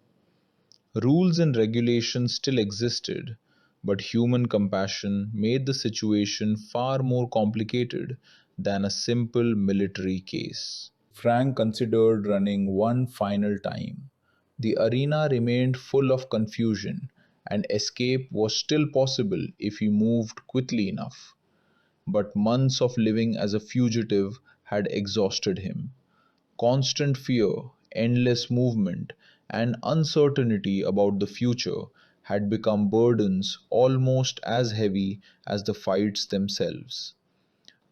Rules and regulations still existed, but human compassion made the situation far more complicated than a simple military case. Frank considered running one final time. The arena remained full of confusion, and escape was still possible if he moved quickly enough. But months of living as a fugitive had exhausted him. Constant fear, endless movement, and uncertainty about the future had become burdens almost as heavy as the fights themselves.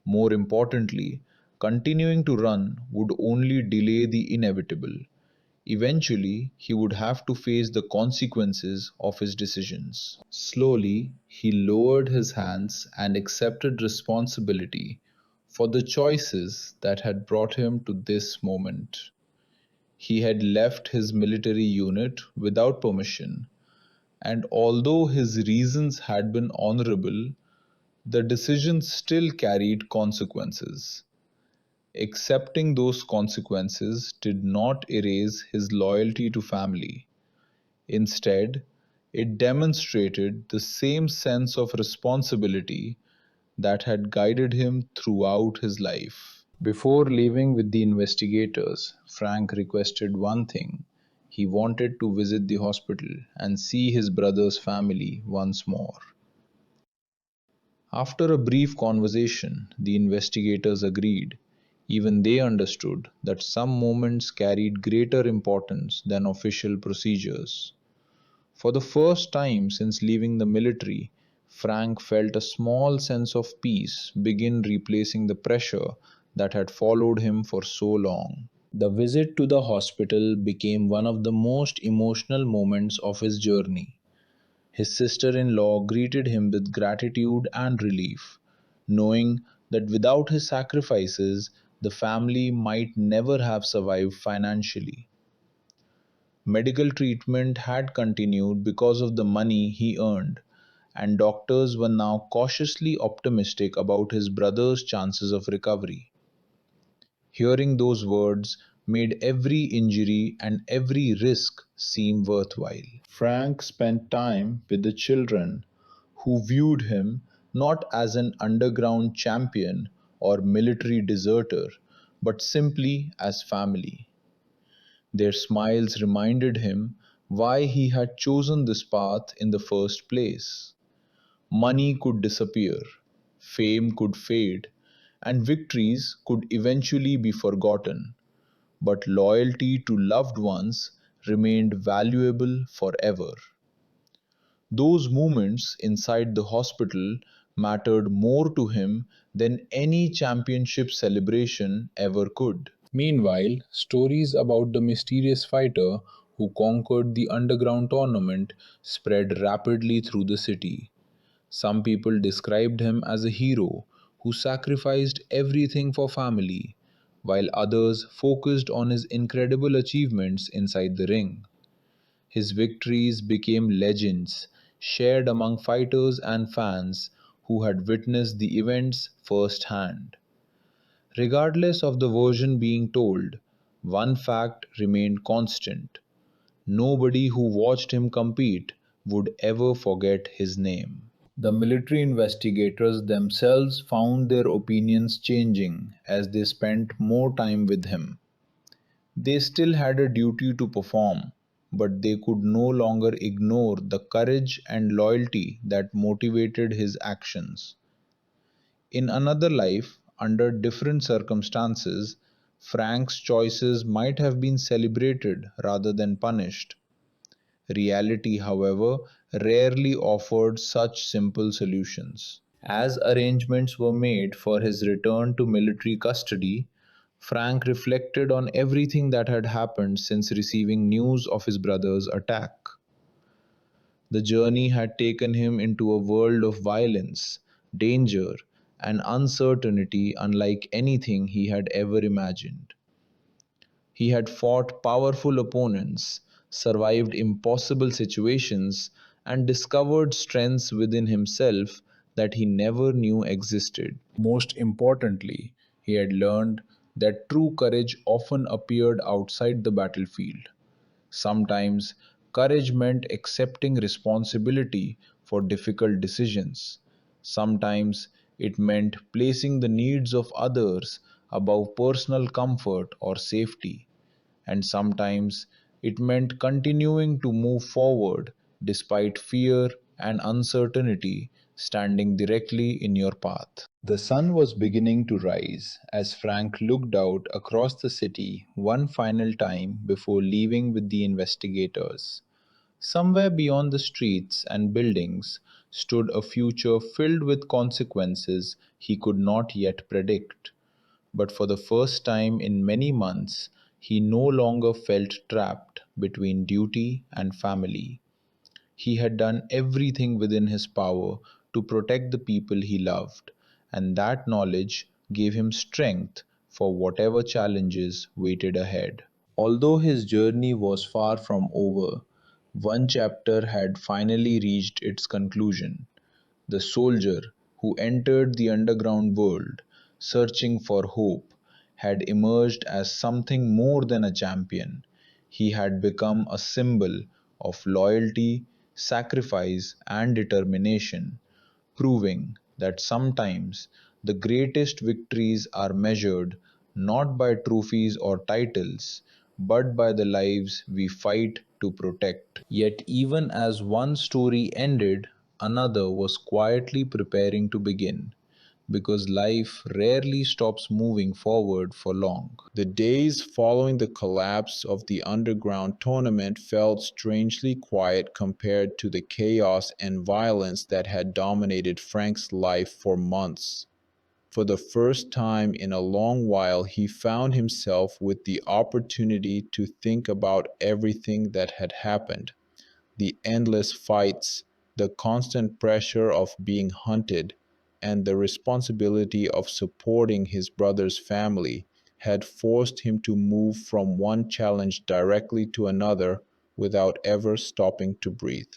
More importantly, continuing to run would only delay the inevitable. Eventually, he would have to face the consequences of his decisions. Slowly, he lowered his hands and accepted responsibility for the choices that had brought him to this moment. He had left his military unit without permission, and although his reasons had been honorable, the decision still carried consequences. Accepting those consequences did not erase his loyalty to family. Instead, it demonstrated the same sense of responsibility that had guided him throughout his life. Before leaving with the investigators, Frank requested one thing. He wanted to visit the hospital and see his brother's family once more. After a brief conversation, the investigators agreed. Even they understood that some moments carried greater importance than official procedures. For the first time since leaving the military, Frank felt a small sense of peace begin replacing the pressure that had followed him for so long. The visit to the hospital became one of the most emotional moments of his journey. His sister in law greeted him with gratitude and relief, knowing that without his sacrifices, the family might never have survived financially. Medical treatment had continued because of the money he earned, and doctors were now cautiously optimistic about his brother's chances of recovery. Hearing those words made every injury and every risk seem worthwhile. Frank spent time with the children, who viewed him not as an underground champion or military deserter, but simply as family. Their smiles reminded him why he had chosen this path in the first place. Money could disappear, fame could fade, and victories could eventually be forgotten, but loyalty to loved ones remained valuable forever. Those moments inside the hospital mattered more to him than any championship celebration ever could. Meanwhile, stories about the mysterious fighter who conquered the underground tournament spread rapidly through the city. Some people described him as a hero who sacrificed everything for family, while others focused on his incredible achievements inside the ring. His victories became legends, shared among fighters and fans who had witnessed the events firsthand. Regardless of the version being told, one fact remained constant: nobody who watched him compete would ever forget his name. The military investigators themselves found their opinions changing as they spent more time with him. They still had a duty to perform, but they could no longer ignore the courage and loyalty that motivated his actions. In another life, under different circumstances, Frank's choices might have been celebrated rather than punished. Reality, however, rarely offered such simple solutions. As arrangements were made for his return to military custody, Frank reflected on everything that had happened since receiving news of his brother's attack. The journey had taken him into a world of violence, danger, and uncertainty unlike anything he had ever imagined. He had fought powerful opponents, survived impossible situations, and discovered strengths within himself that he never knew existed. Most importantly, he had learned that true courage often appeared outside the battlefield. Sometimes courage meant accepting responsibility for difficult decisions. Sometimes it meant placing the needs of others above personal comfort or safety. And sometimes it meant continuing to move forward despite fear and uncertainty standing directly in your path. The sun was beginning to rise as Frank looked out across the city one final time before leaving with the investigators. Somewhere beyond the streets and buildings stood a future filled with consequences he could not yet predict. But for the first time in many months, he no longer felt trapped between duty and family. He had done everything within his power to protect the people he loved, and that knowledge gave him strength for whatever challenges waited ahead. Although his journey was far from over, one chapter had finally reached its conclusion. The soldier who entered the underground world searching for hope had emerged as something more than a champion. He had become a symbol of loyalty, sacrifice, and determination, proving that sometimes the greatest victories are measured not by trophies or titles, but by the lives we fight to protect. Yet, even as one story ended, another was quietly preparing to begin, because life rarely stops moving forward for long. The days following the collapse of the underground tournament felt strangely quiet compared to the chaos and violence that had dominated Frank's life for months. For the first time in a long while, he found himself with the opportunity to think about everything that had happened: the endless fights, the constant pressure of being hunted, and the responsibility of supporting his brother's family had forced him to move from one challenge directly to another without ever stopping to breathe.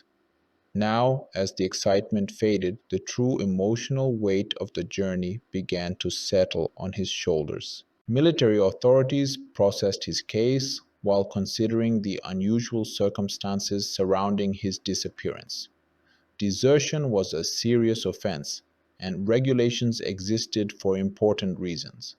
Now, as the excitement faded, the true emotional weight of the journey began to settle on his shoulders. Military authorities processed his case while considering the unusual circumstances surrounding his disappearance. Desertion was a serious offense, and regulations existed for important reasons.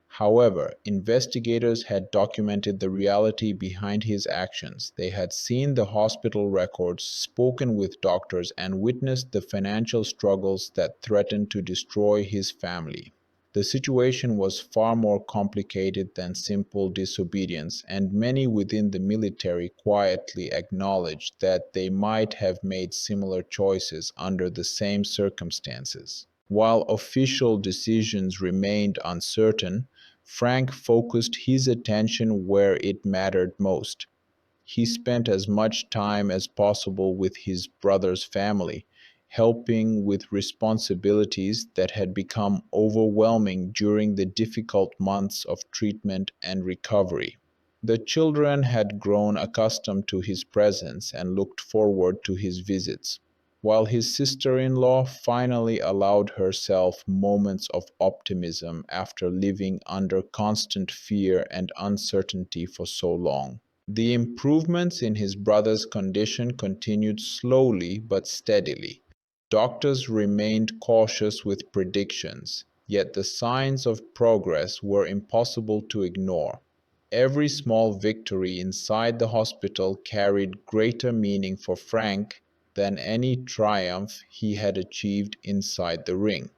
However, investigators had documented the reality behind his actions. They had seen the hospital records, spoken with doctors, and witnessed the financial struggles that threatened to destroy his family. The situation was far more complicated than simple disobedience, and many within the military quietly acknowledged that they might have made similar choices under the same circumstances. While official decisions remained uncertain, Frank focused his attention where it mattered most. He spent as much time as possible with his brother's family, helping with responsibilities that had become overwhelming during the difficult months of treatment and recovery. The children had grown accustomed to his presence and looked forward to his visits, while his sister in law finally allowed herself moments of optimism after living under constant fear and uncertainty for so long. The improvements in his brother's condition continued slowly but steadily. Doctors remained cautious with predictions, yet the signs of progress were impossible to ignore. Every small victory inside the hospital carried greater meaning for Frank than any triumph he had achieved inside the ring.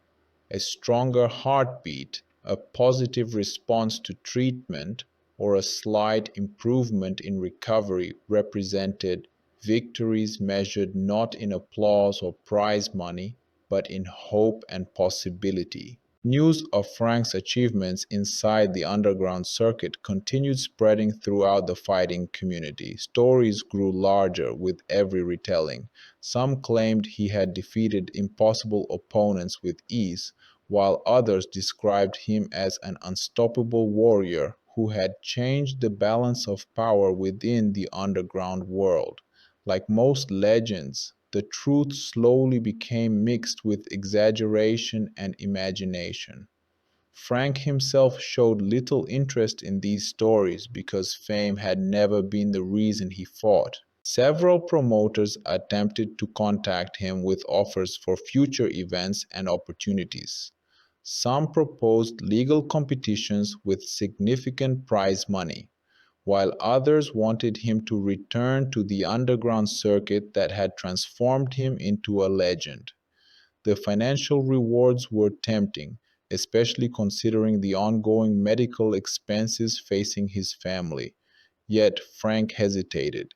A stronger heartbeat, a positive response to treatment, or a slight improvement in recovery represented victories measured not in applause or prize money, but in hope and possibility. News of Frank's achievements inside the underground circuit continued spreading throughout the fighting community. Stories grew larger with every retelling. Some claimed he had defeated impossible opponents with ease, while others described him as an unstoppable warrior who had changed the balance of power within the underground world. Like most legends, the truth slowly became mixed with exaggeration and imagination. Frank himself showed little interest in these stories because fame had never been the reason he fought. Several promoters attempted to contact him with offers for future events and opportunities. Some proposed legal competitions with significant prize money, while others wanted him to return to the underground circuit that had transformed him into a legend. The financial rewards were tempting, especially considering the ongoing medical expenses facing his family. Yet Frank hesitated.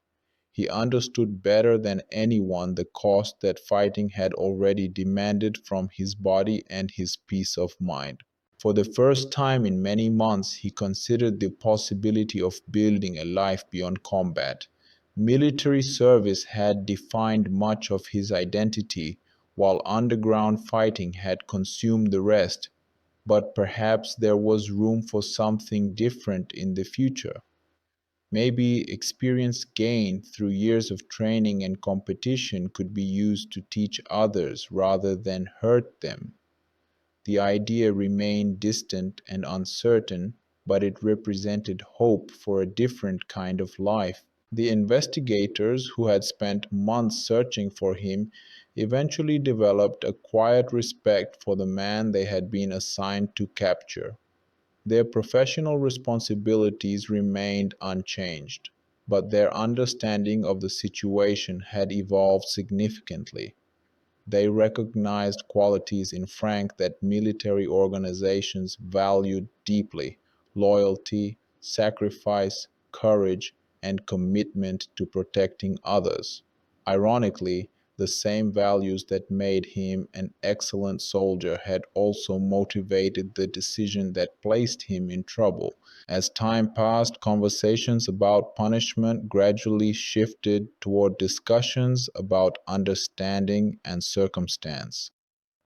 He understood better than anyone the cost that fighting had already demanded from his body and his peace of mind. For the first time in many months, he considered the possibility of building a life beyond combat. Military service had defined much of his identity, while underground fighting had consumed the rest. But perhaps there was room for something different in the future. Maybe experience gained through years of training and competition could be used to teach others rather than hurt them. The idea remained distant and uncertain, but it represented hope for a different kind of life. The investigators, who had spent months searching for him, eventually developed a quiet respect for the man they had been assigned to capture. Their professional responsibilities remained unchanged, but their understanding of the situation had evolved significantly. They recognized qualities in Frank that military organizations valued deeply: loyalty, sacrifice, courage, and commitment to protecting others. Ironically, the same values that made him an excellent soldier had also motivated the decision that placed him in trouble. As time passed, conversations about punishment gradually shifted toward discussions about understanding and circumstance.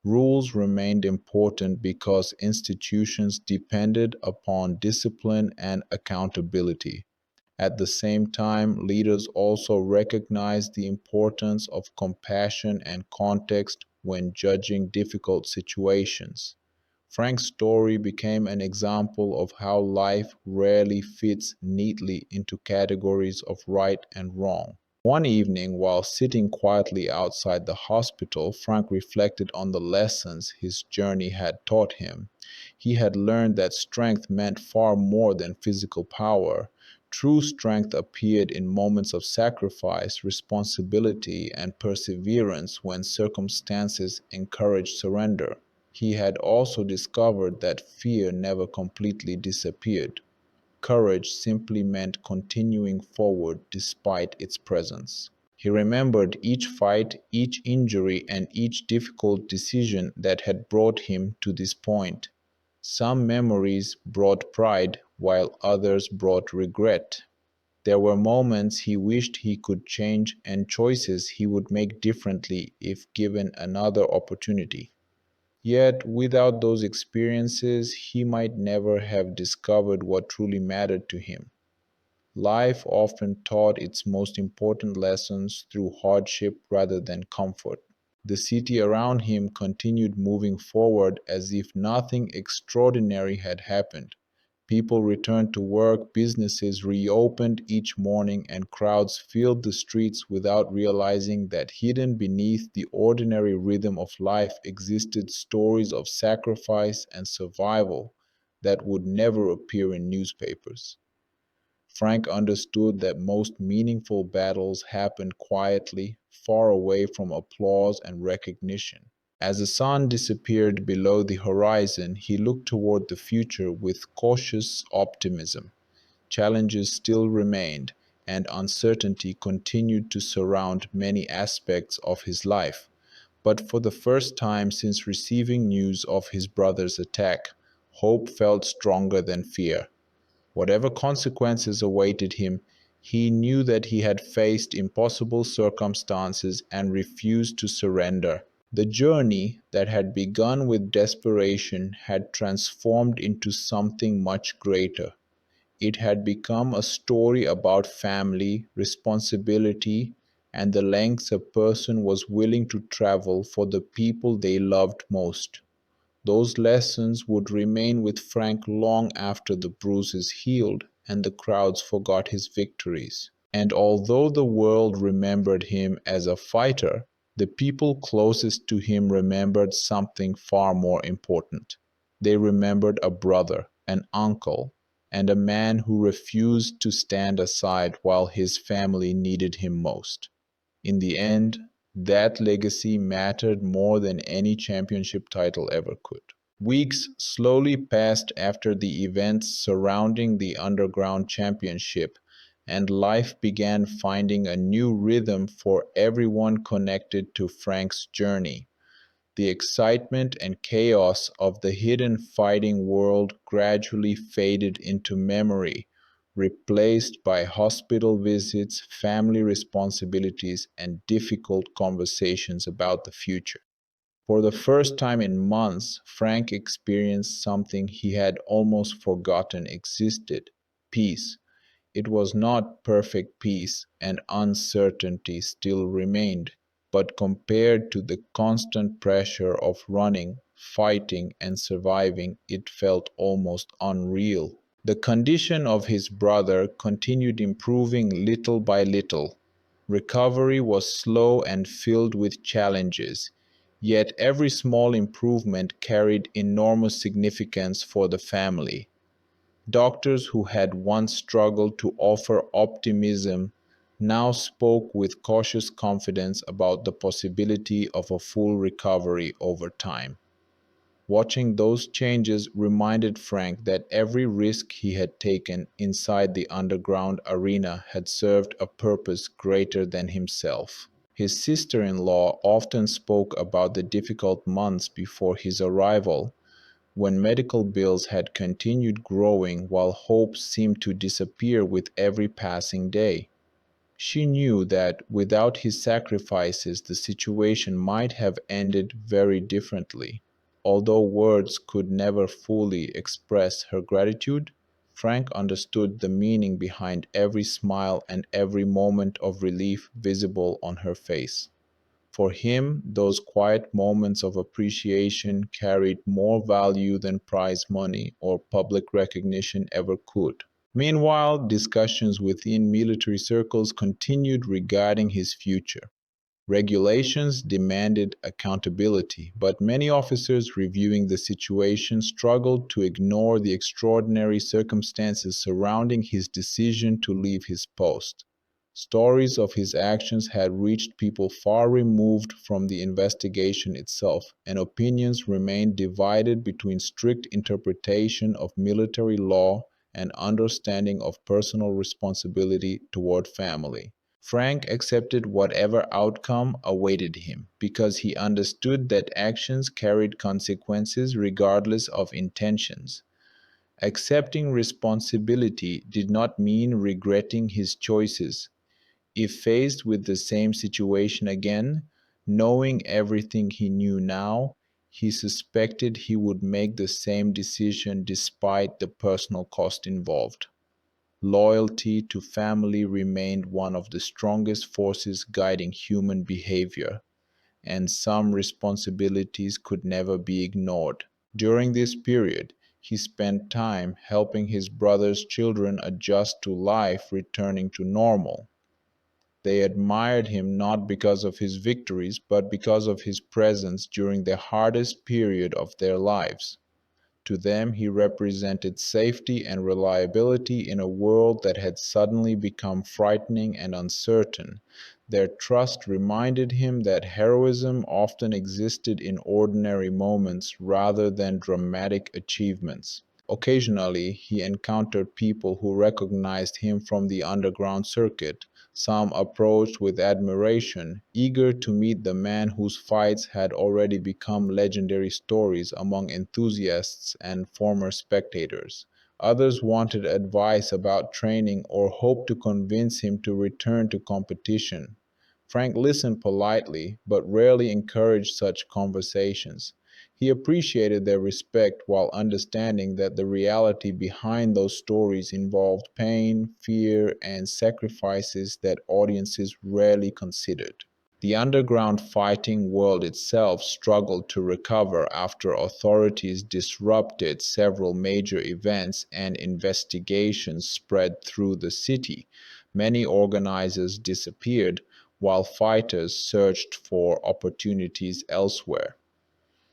Rules remained important because institutions depended upon discipline and accountability. At the same time, leaders also recognized the importance of compassion and context when judging difficult situations. Frank's story became an example of how life rarely fits neatly into categories of right and wrong. One evening, while sitting quietly outside the hospital, Frank reflected on the lessons his journey had taught him. He had learned that strength meant far more than physical power. True strength appeared in moments of sacrifice, responsibility, and perseverance when circumstances encouraged surrender. He had also discovered that fear never completely disappeared. Courage simply meant continuing forward despite its presence. He remembered each fight, each injury, and each difficult decision that had brought him to this point. Some memories brought pride, while others brought regret. There were moments he wished he could change and choices he would make differently if given another opportunity. Yet, without those experiences, he might never have discovered what truly mattered to him. Life often taught its most important lessons through hardship rather than comfort. The city around him continued moving forward as if nothing extraordinary had happened. People returned to work, businesses reopened each morning, and crowds filled the streets without realizing that hidden beneath the ordinary rhythm of life existed stories of sacrifice and survival that would never appear in newspapers. Frank understood that most meaningful battles happened quietly, far away from applause and recognition. As the sun disappeared below the horizon, he looked toward the future with cautious optimism. Challenges still remained, and uncertainty continued to surround many aspects of his life. But for the first time since receiving news of his brother's attack, hope felt stronger than fear. Whatever consequences awaited him, he knew that he had faced impossible circumstances and refused to surrender. The journey that had begun with desperation had transformed into something much greater. It had become a story about family, responsibility, and the lengths a person was willing to travel for the people they loved most. Those lessons would remain with Frank long after the bruises healed and the crowds forgot his victories. And although the world remembered him as a fighter, the people closest to him remembered something far more important. They remembered a brother, an uncle, and a man who refused to stand aside while his family needed him most. In the end, that legacy mattered more than any championship title ever could. Weeks slowly passed after the events surrounding the Underground Championship, and life began finding a new rhythm for everyone connected to Frank's journey. The excitement and chaos of the hidden fighting world gradually faded into memory, replaced by hospital visits, family responsibilities, and difficult conversations about the future. For the first time in months, Frank experienced something he had almost forgotten existed: peace. It was not perfect peace, and uncertainty still remained, but compared to the constant pressure of running, fighting, and surviving, it felt almost unreal. The condition of his brother continued improving little by little. Recovery was slow and filled with challenges, yet every small improvement carried enormous significance for the family. Doctors who had once struggled to offer optimism now spoke with cautious confidence about the possibility of a full recovery over time. Watching those changes reminded Frank that every risk he had taken inside the underground arena had served a purpose greater than himself. His sister-in-law often spoke about the difficult months before his arrival, when medical bills had continued growing while hope seemed to disappear with every passing day. She knew that without his sacrifices the situation might have ended very differently. Although words could never fully express her gratitude, Frank understood the meaning behind every smile and every moment of relief visible on her face. For him, those quiet moments of appreciation carried more value than prize money or public recognition ever could. Meanwhile, discussions within military circles continued regarding his future. Regulations demanded accountability, but many officers reviewing the situation struggled to ignore the extraordinary circumstances surrounding his decision to leave his post. Stories of his actions had reached people far removed from the investigation itself, and opinions remained divided between strict interpretation of military law and understanding of personal responsibility toward family. Frank accepted whatever outcome awaited him because he understood that actions carried consequences regardless of intentions. Accepting responsibility did not mean regretting his choices. If faced with the same situation again, knowing everything he knew now, he suspected he would make the same decision despite the personal cost involved. Loyalty to family remained one of the strongest forces guiding human behavior, and some responsibilities could never be ignored. During this period, he spent time helping his brother's children adjust to life returning to normal. They admired him not because of his victories, but because of his presence during the hardest period of their lives. To them, he represented safety and reliability in a world that had suddenly become frightening and uncertain. Their trust reminded him that heroism often existed in ordinary moments rather than dramatic achievements. Occasionally, he encountered people who recognized him from the underground circuit. Some approached with admiration, eager to meet the man whose fights had already become legendary stories among enthusiasts and former spectators. Others wanted advice about training or hoped to convince him to return to competition. Frank listened politely, but rarely encouraged such conversations. He appreciated their respect while understanding that the reality behind those stories involved pain, fear, and sacrifices that audiences rarely considered. The underground fighting world itself struggled to recover after authorities disrupted several major events and investigations spread through the city. Many organizers disappeared while fighters searched for opportunities elsewhere.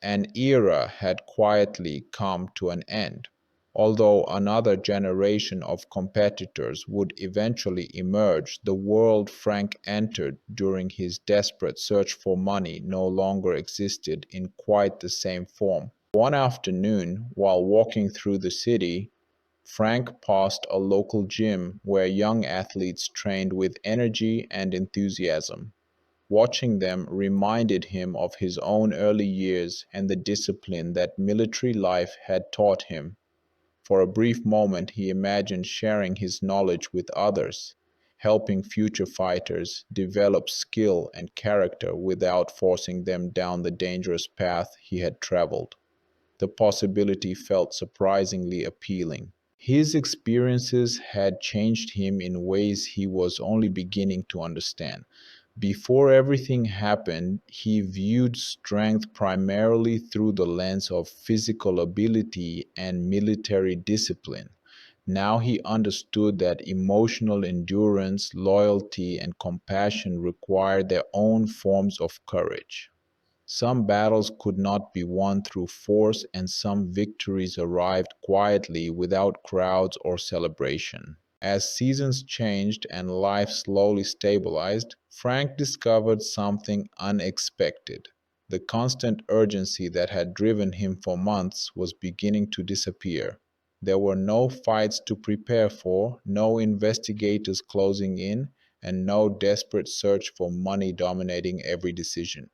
An era had quietly come to an end, although another generation of competitors would eventually emerge. The world Frank entered during his desperate search for money no longer existed in quite the same form. One afternoon, while walking through the city, Frank passed a local gym where young athletes trained with energy and enthusiasm. Watching them reminded him of his own early years and the discipline that military life had taught him. For a brief moment, he imagined sharing his knowledge with others, helping future fighters develop skill and character without forcing them down the dangerous path he had traveled. The possibility felt surprisingly appealing. His experiences had changed him in ways he was only beginning to understand. Before everything happened, he viewed strength primarily through the lens of physical ability and military discipline. Now he understood that emotional endurance, loyalty, and compassion required their own forms of courage. Some battles could not be won through force, and some victories arrived quietly without crowds or celebration. As seasons changed and life slowly stabilized, Frank discovered something unexpected. The constant urgency that had driven him for months was beginning to disappear. There were no fights to prepare for, no investigators closing in, and no desperate search for money dominating every decision.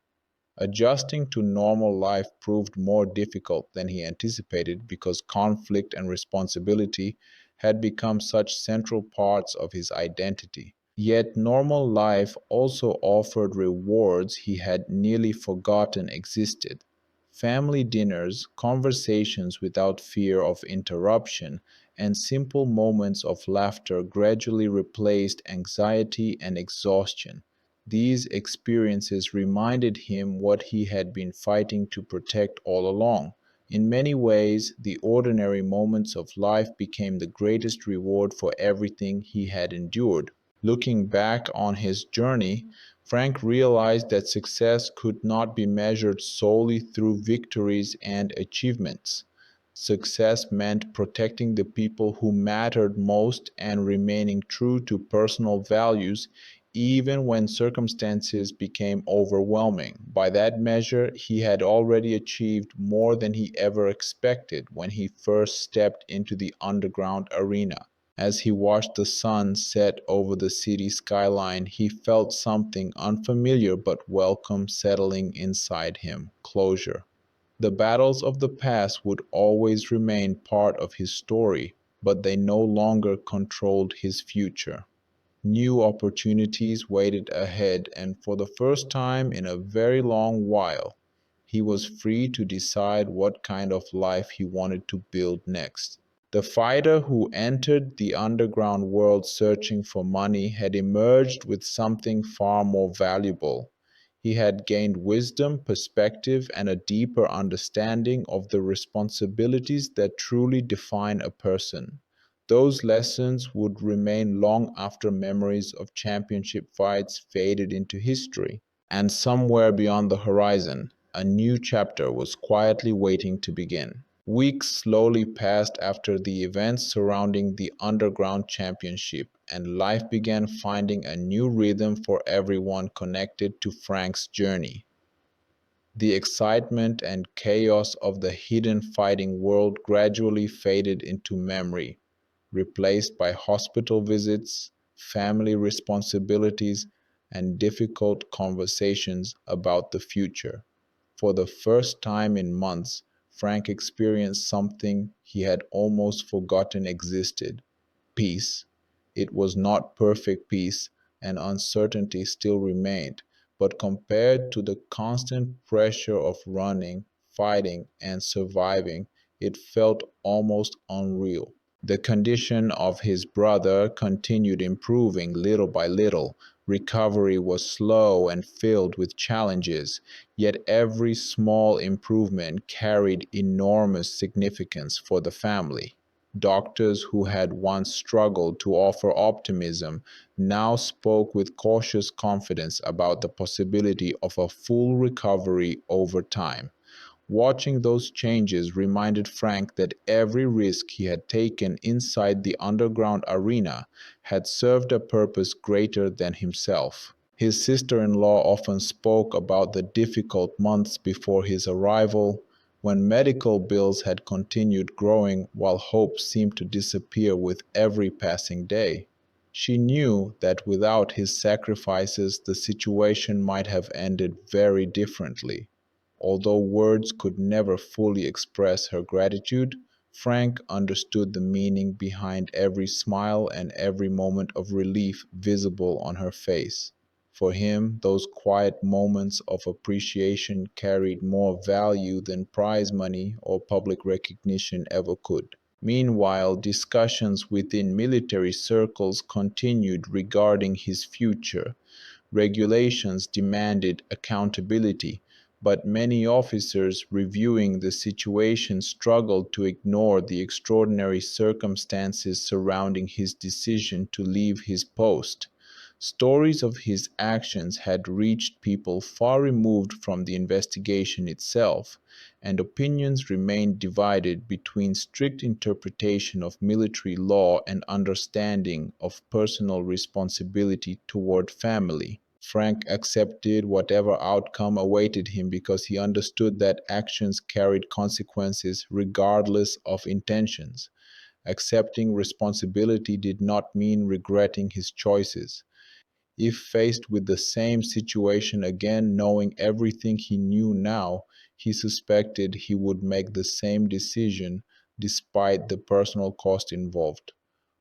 Adjusting to normal life proved more difficult than he anticipated because conflict and responsibility had become such central parts of his identity. Yet normal life also offered rewards he had nearly forgotten existed. Family dinners, conversations without fear of interruption, and simple moments of laughter gradually replaced anxiety and exhaustion. These experiences reminded him what he had been fighting to protect all along. In many ways, the ordinary moments of life became the greatest reward for everything he had endured. Looking back on his journey, Frank realized that success could not be measured solely through victories and achievements. Success meant protecting the people who mattered most and remaining true to personal values even when circumstances became overwhelming. By that measure, he had already achieved more than he ever expected when he first stepped into the underground arena. As he watched the sun set over the city skyline, he felt something unfamiliar but welcome settling inside him: closure. The battles of the past would always remain part of his story, but they no longer controlled his future. New opportunities waited ahead, and for the first time in a very long while, he was free to decide what kind of life he wanted to build next. The fighter who entered the underground world searching for money had emerged with something far more valuable. He had gained wisdom, perspective, and a deeper understanding of the responsibilities that truly define a person. Those lessons would remain long after memories of championship fights faded into history. And somewhere beyond the horizon, a new chapter was quietly waiting to begin. Weeks slowly passed after the events surrounding the Underground Championship, and life began finding a new rhythm for everyone connected to Frank's journey. The excitement and chaos of the hidden fighting world gradually faded into memory, replaced by hospital visits, family responsibilities, and difficult conversations about the future. For the first time in months, Frank experienced something he had almost forgotten existed: peace. It was not perfect peace, and uncertainty still remained, but compared to the constant pressure of running, fighting and surviving, it felt almost unreal. The condition of his brother continued improving little by little. Recovery was slow and filled with challenges, yet every small improvement carried enormous significance for the family. Doctors who had once struggled to offer optimism now spoke with cautious confidence about the possibility of a full recovery over time. Watching those changes reminded Frank that every risk he had taken inside the underground arena had served a purpose greater than himself. His sister in law often spoke about the difficult months before his arrival, when medical bills had continued growing while hope seemed to disappear with every passing day. She knew that without his sacrifices, the situation might have ended very differently. Although words could never fully express her gratitude, Frank understood the meaning behind every smile and every moment of relief visible on her face. For him, those quiet moments of appreciation carried more value than prize money or public recognition ever could. Meanwhile, discussions within military circles continued regarding his future. Regulations demanded accountability, but many officers reviewing the situation struggled to ignore the extraordinary circumstances surrounding his decision to leave his post. Stories of his actions had reached people far removed from the investigation itself, and opinions remained divided between strict interpretation of military law and understanding of personal responsibility toward family. Frank accepted whatever outcome awaited him because he understood that actions carried consequences regardless of intentions. Accepting responsibility did not mean regretting his choices. If faced with the same situation again, knowing everything he knew now, he suspected he would make the same decision despite the personal cost involved.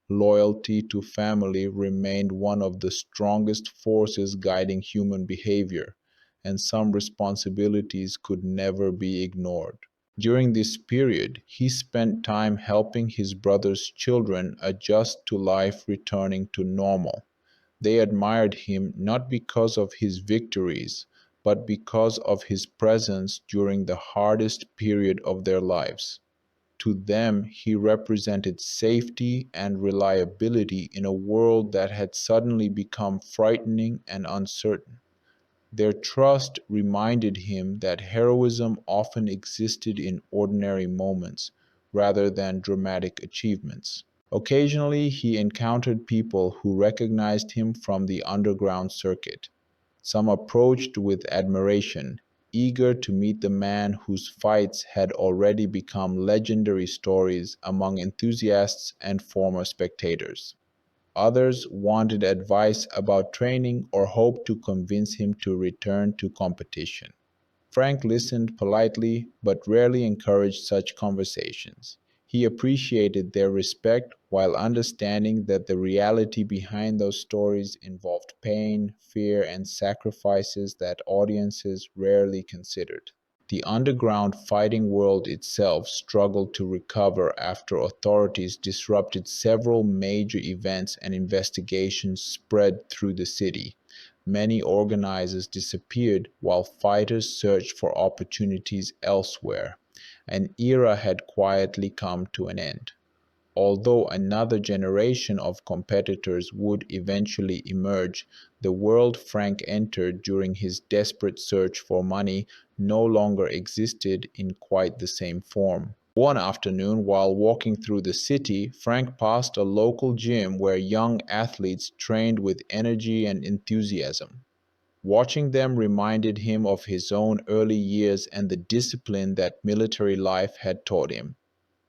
Loyalty to family remained one of the strongest forces guiding human behavior, and some responsibilities could never be ignored. During this period, he spent time helping his brother's children adjust to life returning to normal. They admired him not because of his victories, but because of his presence during the hardest period of their lives. To them, he represented safety and reliability in a world that had suddenly become frightening and uncertain. Their trust reminded him that heroism often existed in ordinary moments rather than dramatic achievements. Occasionally, he encountered people who recognized him from the underground circuit. Some approached with admiration, eager to meet the man whose fights had already become legendary stories among enthusiasts and former spectators. Others wanted advice about training or hoped to convince him to return to competition. Frank listened politely, but rarely encouraged such conversations. He appreciated their respect while understanding that the reality behind those stories involved pain, fear, and sacrifices that audiences rarely considered. The underground fighting world itself struggled to recover after authorities disrupted several major events and investigations spread through the city. Many organizers disappeared while fighters searched for opportunities elsewhere. An era had quietly come to an end. Although another generation of competitors would eventually emerge, the world Frank entered during his desperate search for money no longer existed in quite the same form. One afternoon, while walking through the city, Frank passed a local gym where young athletes trained with energy and enthusiasm. Watching them reminded him of his own early years and the discipline that military life had taught him.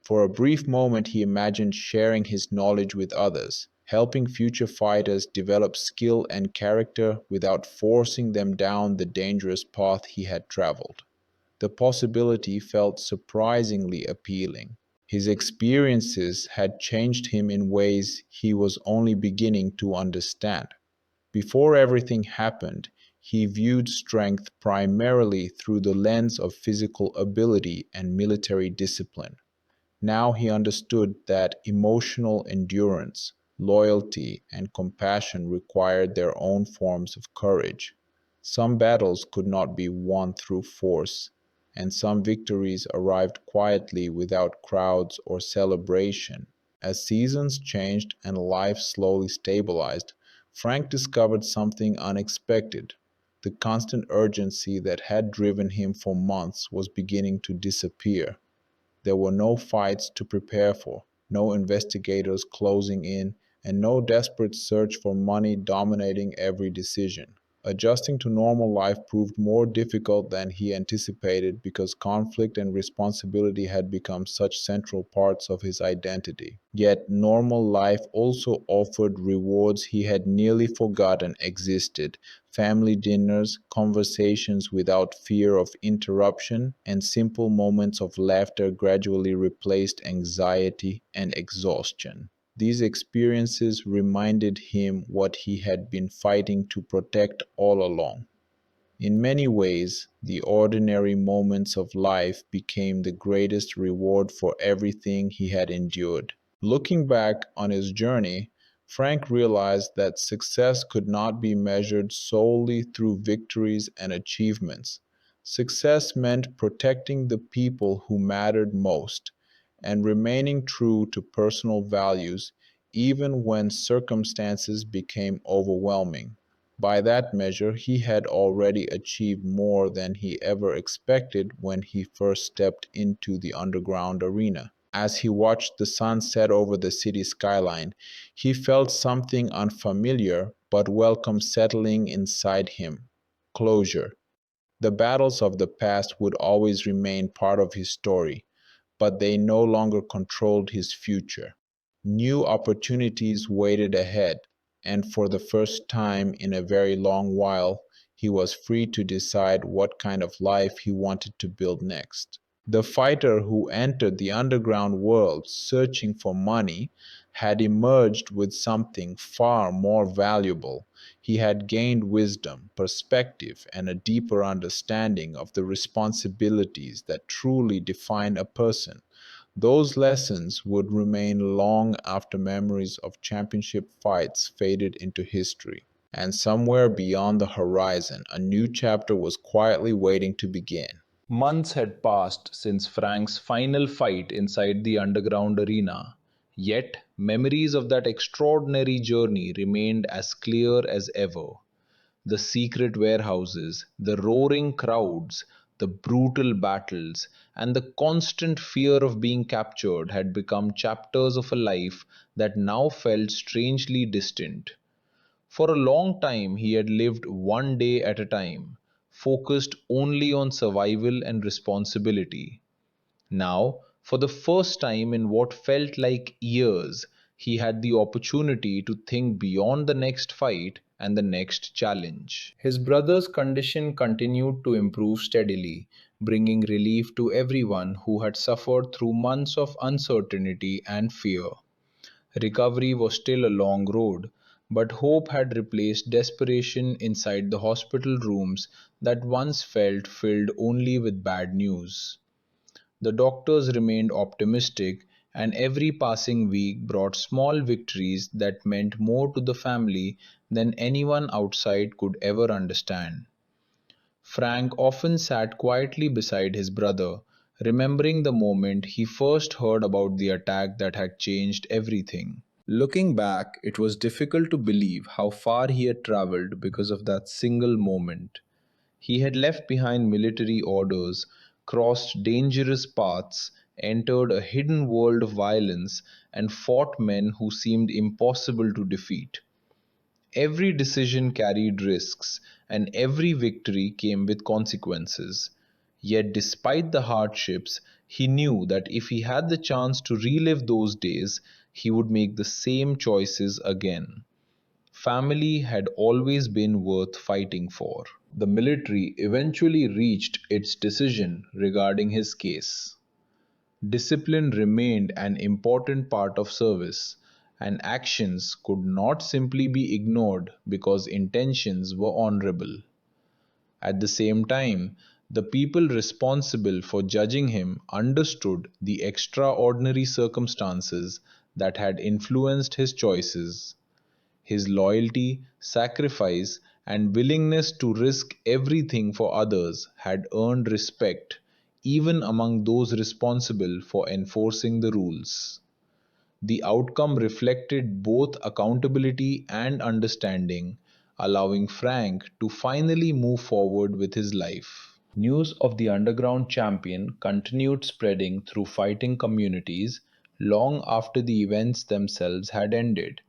For a brief moment, he imagined sharing his knowledge with others, helping future fighters develop skill and character without forcing them down the dangerous path he had traveled. The possibility felt surprisingly appealing. His experiences had changed him in ways he was only beginning to understand. Before everything happened, He viewed strength primarily through the lens of physical ability and military discipline. Now he understood that emotional endurance, loyalty, and compassion required their own forms of courage. Some battles could not be won through force, and some victories arrived quietly without crowds or celebration. As seasons changed and life slowly stabilized, Frank discovered something unexpected. The constant urgency that had driven him for months was beginning to disappear. There were no fights to prepare for, no investigators closing in, and no desperate search for money dominating every decision. Adjusting to normal life proved more difficult than he anticipated because conflict and responsibility had become such central parts of his identity. Yet, normal life also offered rewards he had nearly forgotten existed: family dinners, conversations without fear of interruption, and simple moments of laughter gradually replaced anxiety and exhaustion. These experiences reminded him what he had been fighting to protect all along. In many ways, the ordinary moments of life became the greatest reward for everything he had endured. Looking back on his journey, Frank realized that success could not be measured solely through victories and achievements. Success meant protecting the people who mattered most and remaining true to personal values even when circumstances became overwhelming. By that measure, he had already achieved more than he ever expected when he first stepped into the underground arena. As he watched the sun set over the city skyline, he felt something unfamiliar but welcome settling inside him: closure. The battles of the past would always remain part of his story, but they no longer controlled his future. New opportunities waited ahead, and for the first time in a very long while, he was free to decide what kind of life he wanted to build next. The fighter who entered the underground world searching for money had emerged with something far more valuable. He had gained wisdom, perspective, and a deeper understanding of the responsibilities that truly define a person. Those lessons would remain long after memories of championship fights faded into history. And somewhere beyond the horizon, a new chapter was quietly waiting to begin. Months had passed since Frank's final fight inside the underground arena, yet memories of that extraordinary journey remained as clear as ever. The secret warehouses, the roaring crowds, the brutal battles, and the constant fear of being captured had become chapters of a life that now felt strangely distant. For a long time, he had lived one day at a time, focused only on survival and responsibility. Now, for the first time in what felt like years, he had the opportunity to think beyond the next fight and the next challenge. His brother's condition continued to improve steadily, bringing relief to everyone who had suffered through months of uncertainty and fear. Recovery was still a long road, but hope had replaced desperation inside the hospital rooms that once felt filled only with bad news. The doctors remained optimistic, and every passing week brought small victories that meant more to the family than anyone outside could ever understand. Frank often sat quietly beside his brother, remembering the moment he first heard about the attack that had changed everything. Looking back, it was difficult to believe how far he had traveled because of that single moment. He had left behind military orders, crossed dangerous paths, entered a hidden world of violence, and fought men who seemed impossible to defeat. Every decision carried risks, and every victory came with consequences. Yet, despite the hardships, he knew that if he had the chance to relive those days, he would make the same choices again. Family had always been worth fighting for. The military eventually reached its decision regarding his case. Discipline remained an important part of service, and actions could not simply be ignored because intentions were honorable. At the same time, the people responsible for judging him understood the extraordinary circumstances that had influenced his choices. His loyalty, sacrifice, and willingness to risk everything for others had earned respect even among those responsible for enforcing the rules. The outcome reflected both accountability and understanding, allowing Frank to finally move forward with his life. News of the underground champion continued spreading through fighting communities long after the events themselves had ended.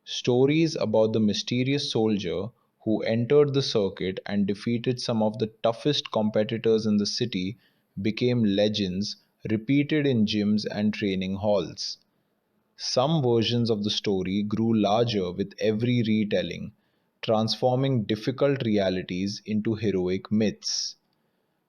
Stories about the mysterious soldier who entered the circuit and defeated some of the toughest competitors in the city became legends repeated in gyms and training halls. Some versions of the story grew larger with every retelling, transforming difficult realities into heroic myths.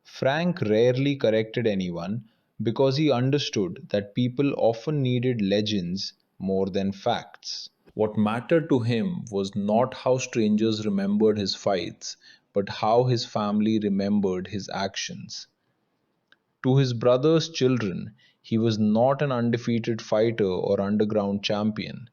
Frank rarely corrected anyone because he understood that people often needed legends more than facts. What mattered to him was not how strangers remembered his fights, but how his family remembered his actions. To his brother's children, he was not an undefeated fighter or underground champion.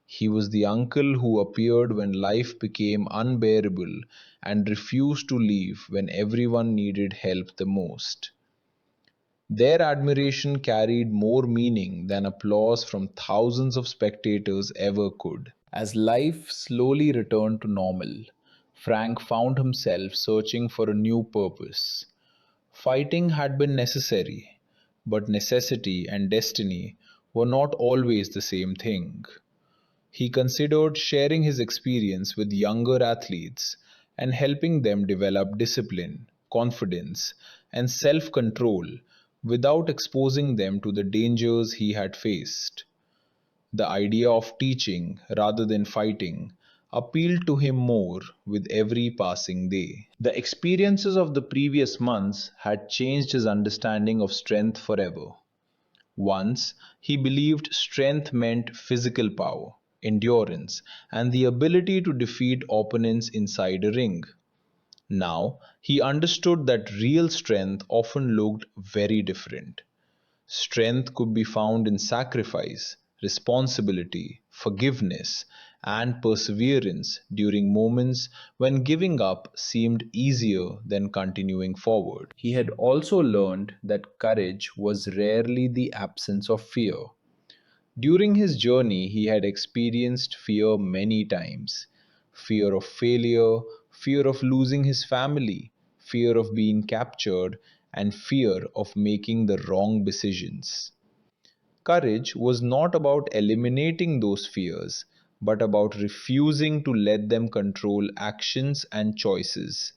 He was the uncle who appeared when life became unbearable and refused to leave when everyone needed help the most. Their admiration carried more meaning than applause from thousands of spectators ever could. As life slowly returned to normal, Frank found himself searching for a new purpose. Fighting had been necessary, but necessity and destiny were not always the same thing. He considered sharing his experience with younger athletes and helping them develop discipline, confidence, and self control without exposing them to the dangers he had faced. The idea of teaching rather than fighting appealed to him more with every passing day. The experiences of the previous months had changed his understanding of strength forever. Once, he believed strength meant physical power, endurance, and the ability to defeat opponents inside a ring. Now, he understood that real strength often looked very different. Strength could be found in sacrifice, responsibility, forgiveness, and perseverance during moments when giving up seemed easier than continuing forward. He had also learned that courage was rarely the absence of fear. During his journey, he had experienced fear many times: fear of failure, fear of losing his family, fear of being captured, and fear of making the wrong decisions. Courage was not about eliminating those fears, but about refusing to let them control actions and choices.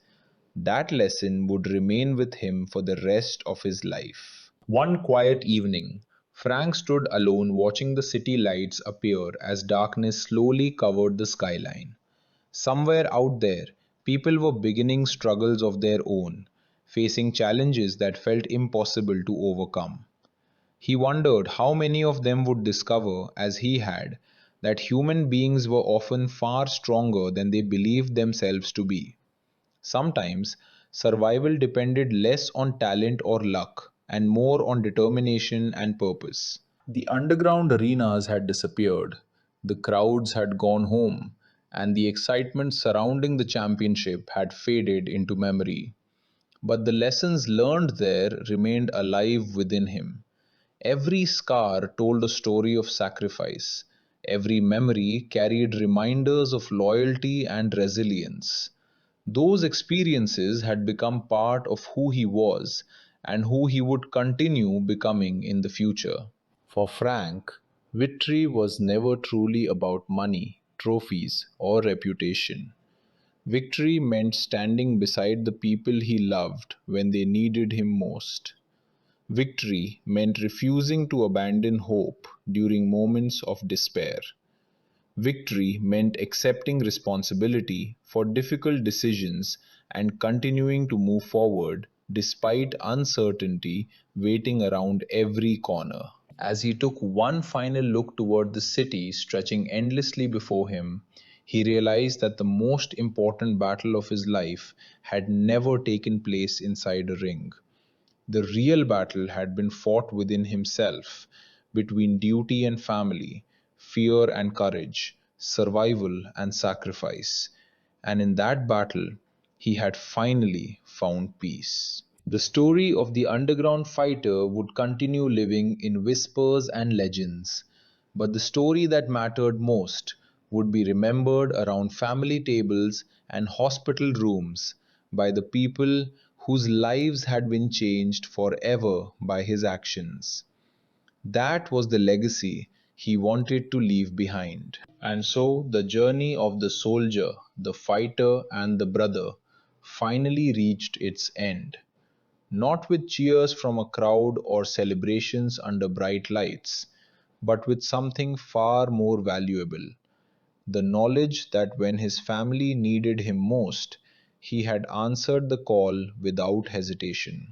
That lesson would remain with him for the rest of his life. One quiet evening, Frank stood alone watching the city lights appear as darkness slowly covered the skyline. Somewhere out there, people were beginning struggles of their own, facing challenges that felt impossible to overcome. He wondered how many of them would discover, as he had, that human beings were often far stronger than they believed themselves to be. Sometimes, survival depended less on talent or luck and more on determination and purpose. The underground arenas had disappeared, the crowds had gone home, and the excitement surrounding the championship had faded into memory. But the lessons learned there remained alive within him. Every scar told a story of sacrifice. Every memory carried reminders of loyalty and resilience. Those experiences had become part of who he was and who he would continue becoming in the future. For Frank, victory was never truly about money, trophies, or reputation. Victory meant standing beside the people he loved when they needed him most. Victory meant refusing to abandon hope during moments of despair. Victory meant accepting responsibility for difficult decisions and continuing to move forward despite uncertainty waiting around every corner. As he took one final look toward the city stretching endlessly before him, He realized that the most important battle of his life had never taken place inside a ring. The real battle had been fought within himself, between duty and family, fear and courage, survival and sacrifice. And in that battle, he had finally found peace. The story of the underground fighter would continue living in whispers and legends, but the story that mattered most would be remembered around family tables and hospital rooms by the people whose lives had been changed forever by his actions. That was the legacy he wanted to leave behind. And so the journey of the soldier, the fighter, and the brother finally reached its end, not with cheers from a crowd or celebrations under bright lights, but with something far more valuable: the knowledge that when his family needed him most, he had answered the call without hesitation.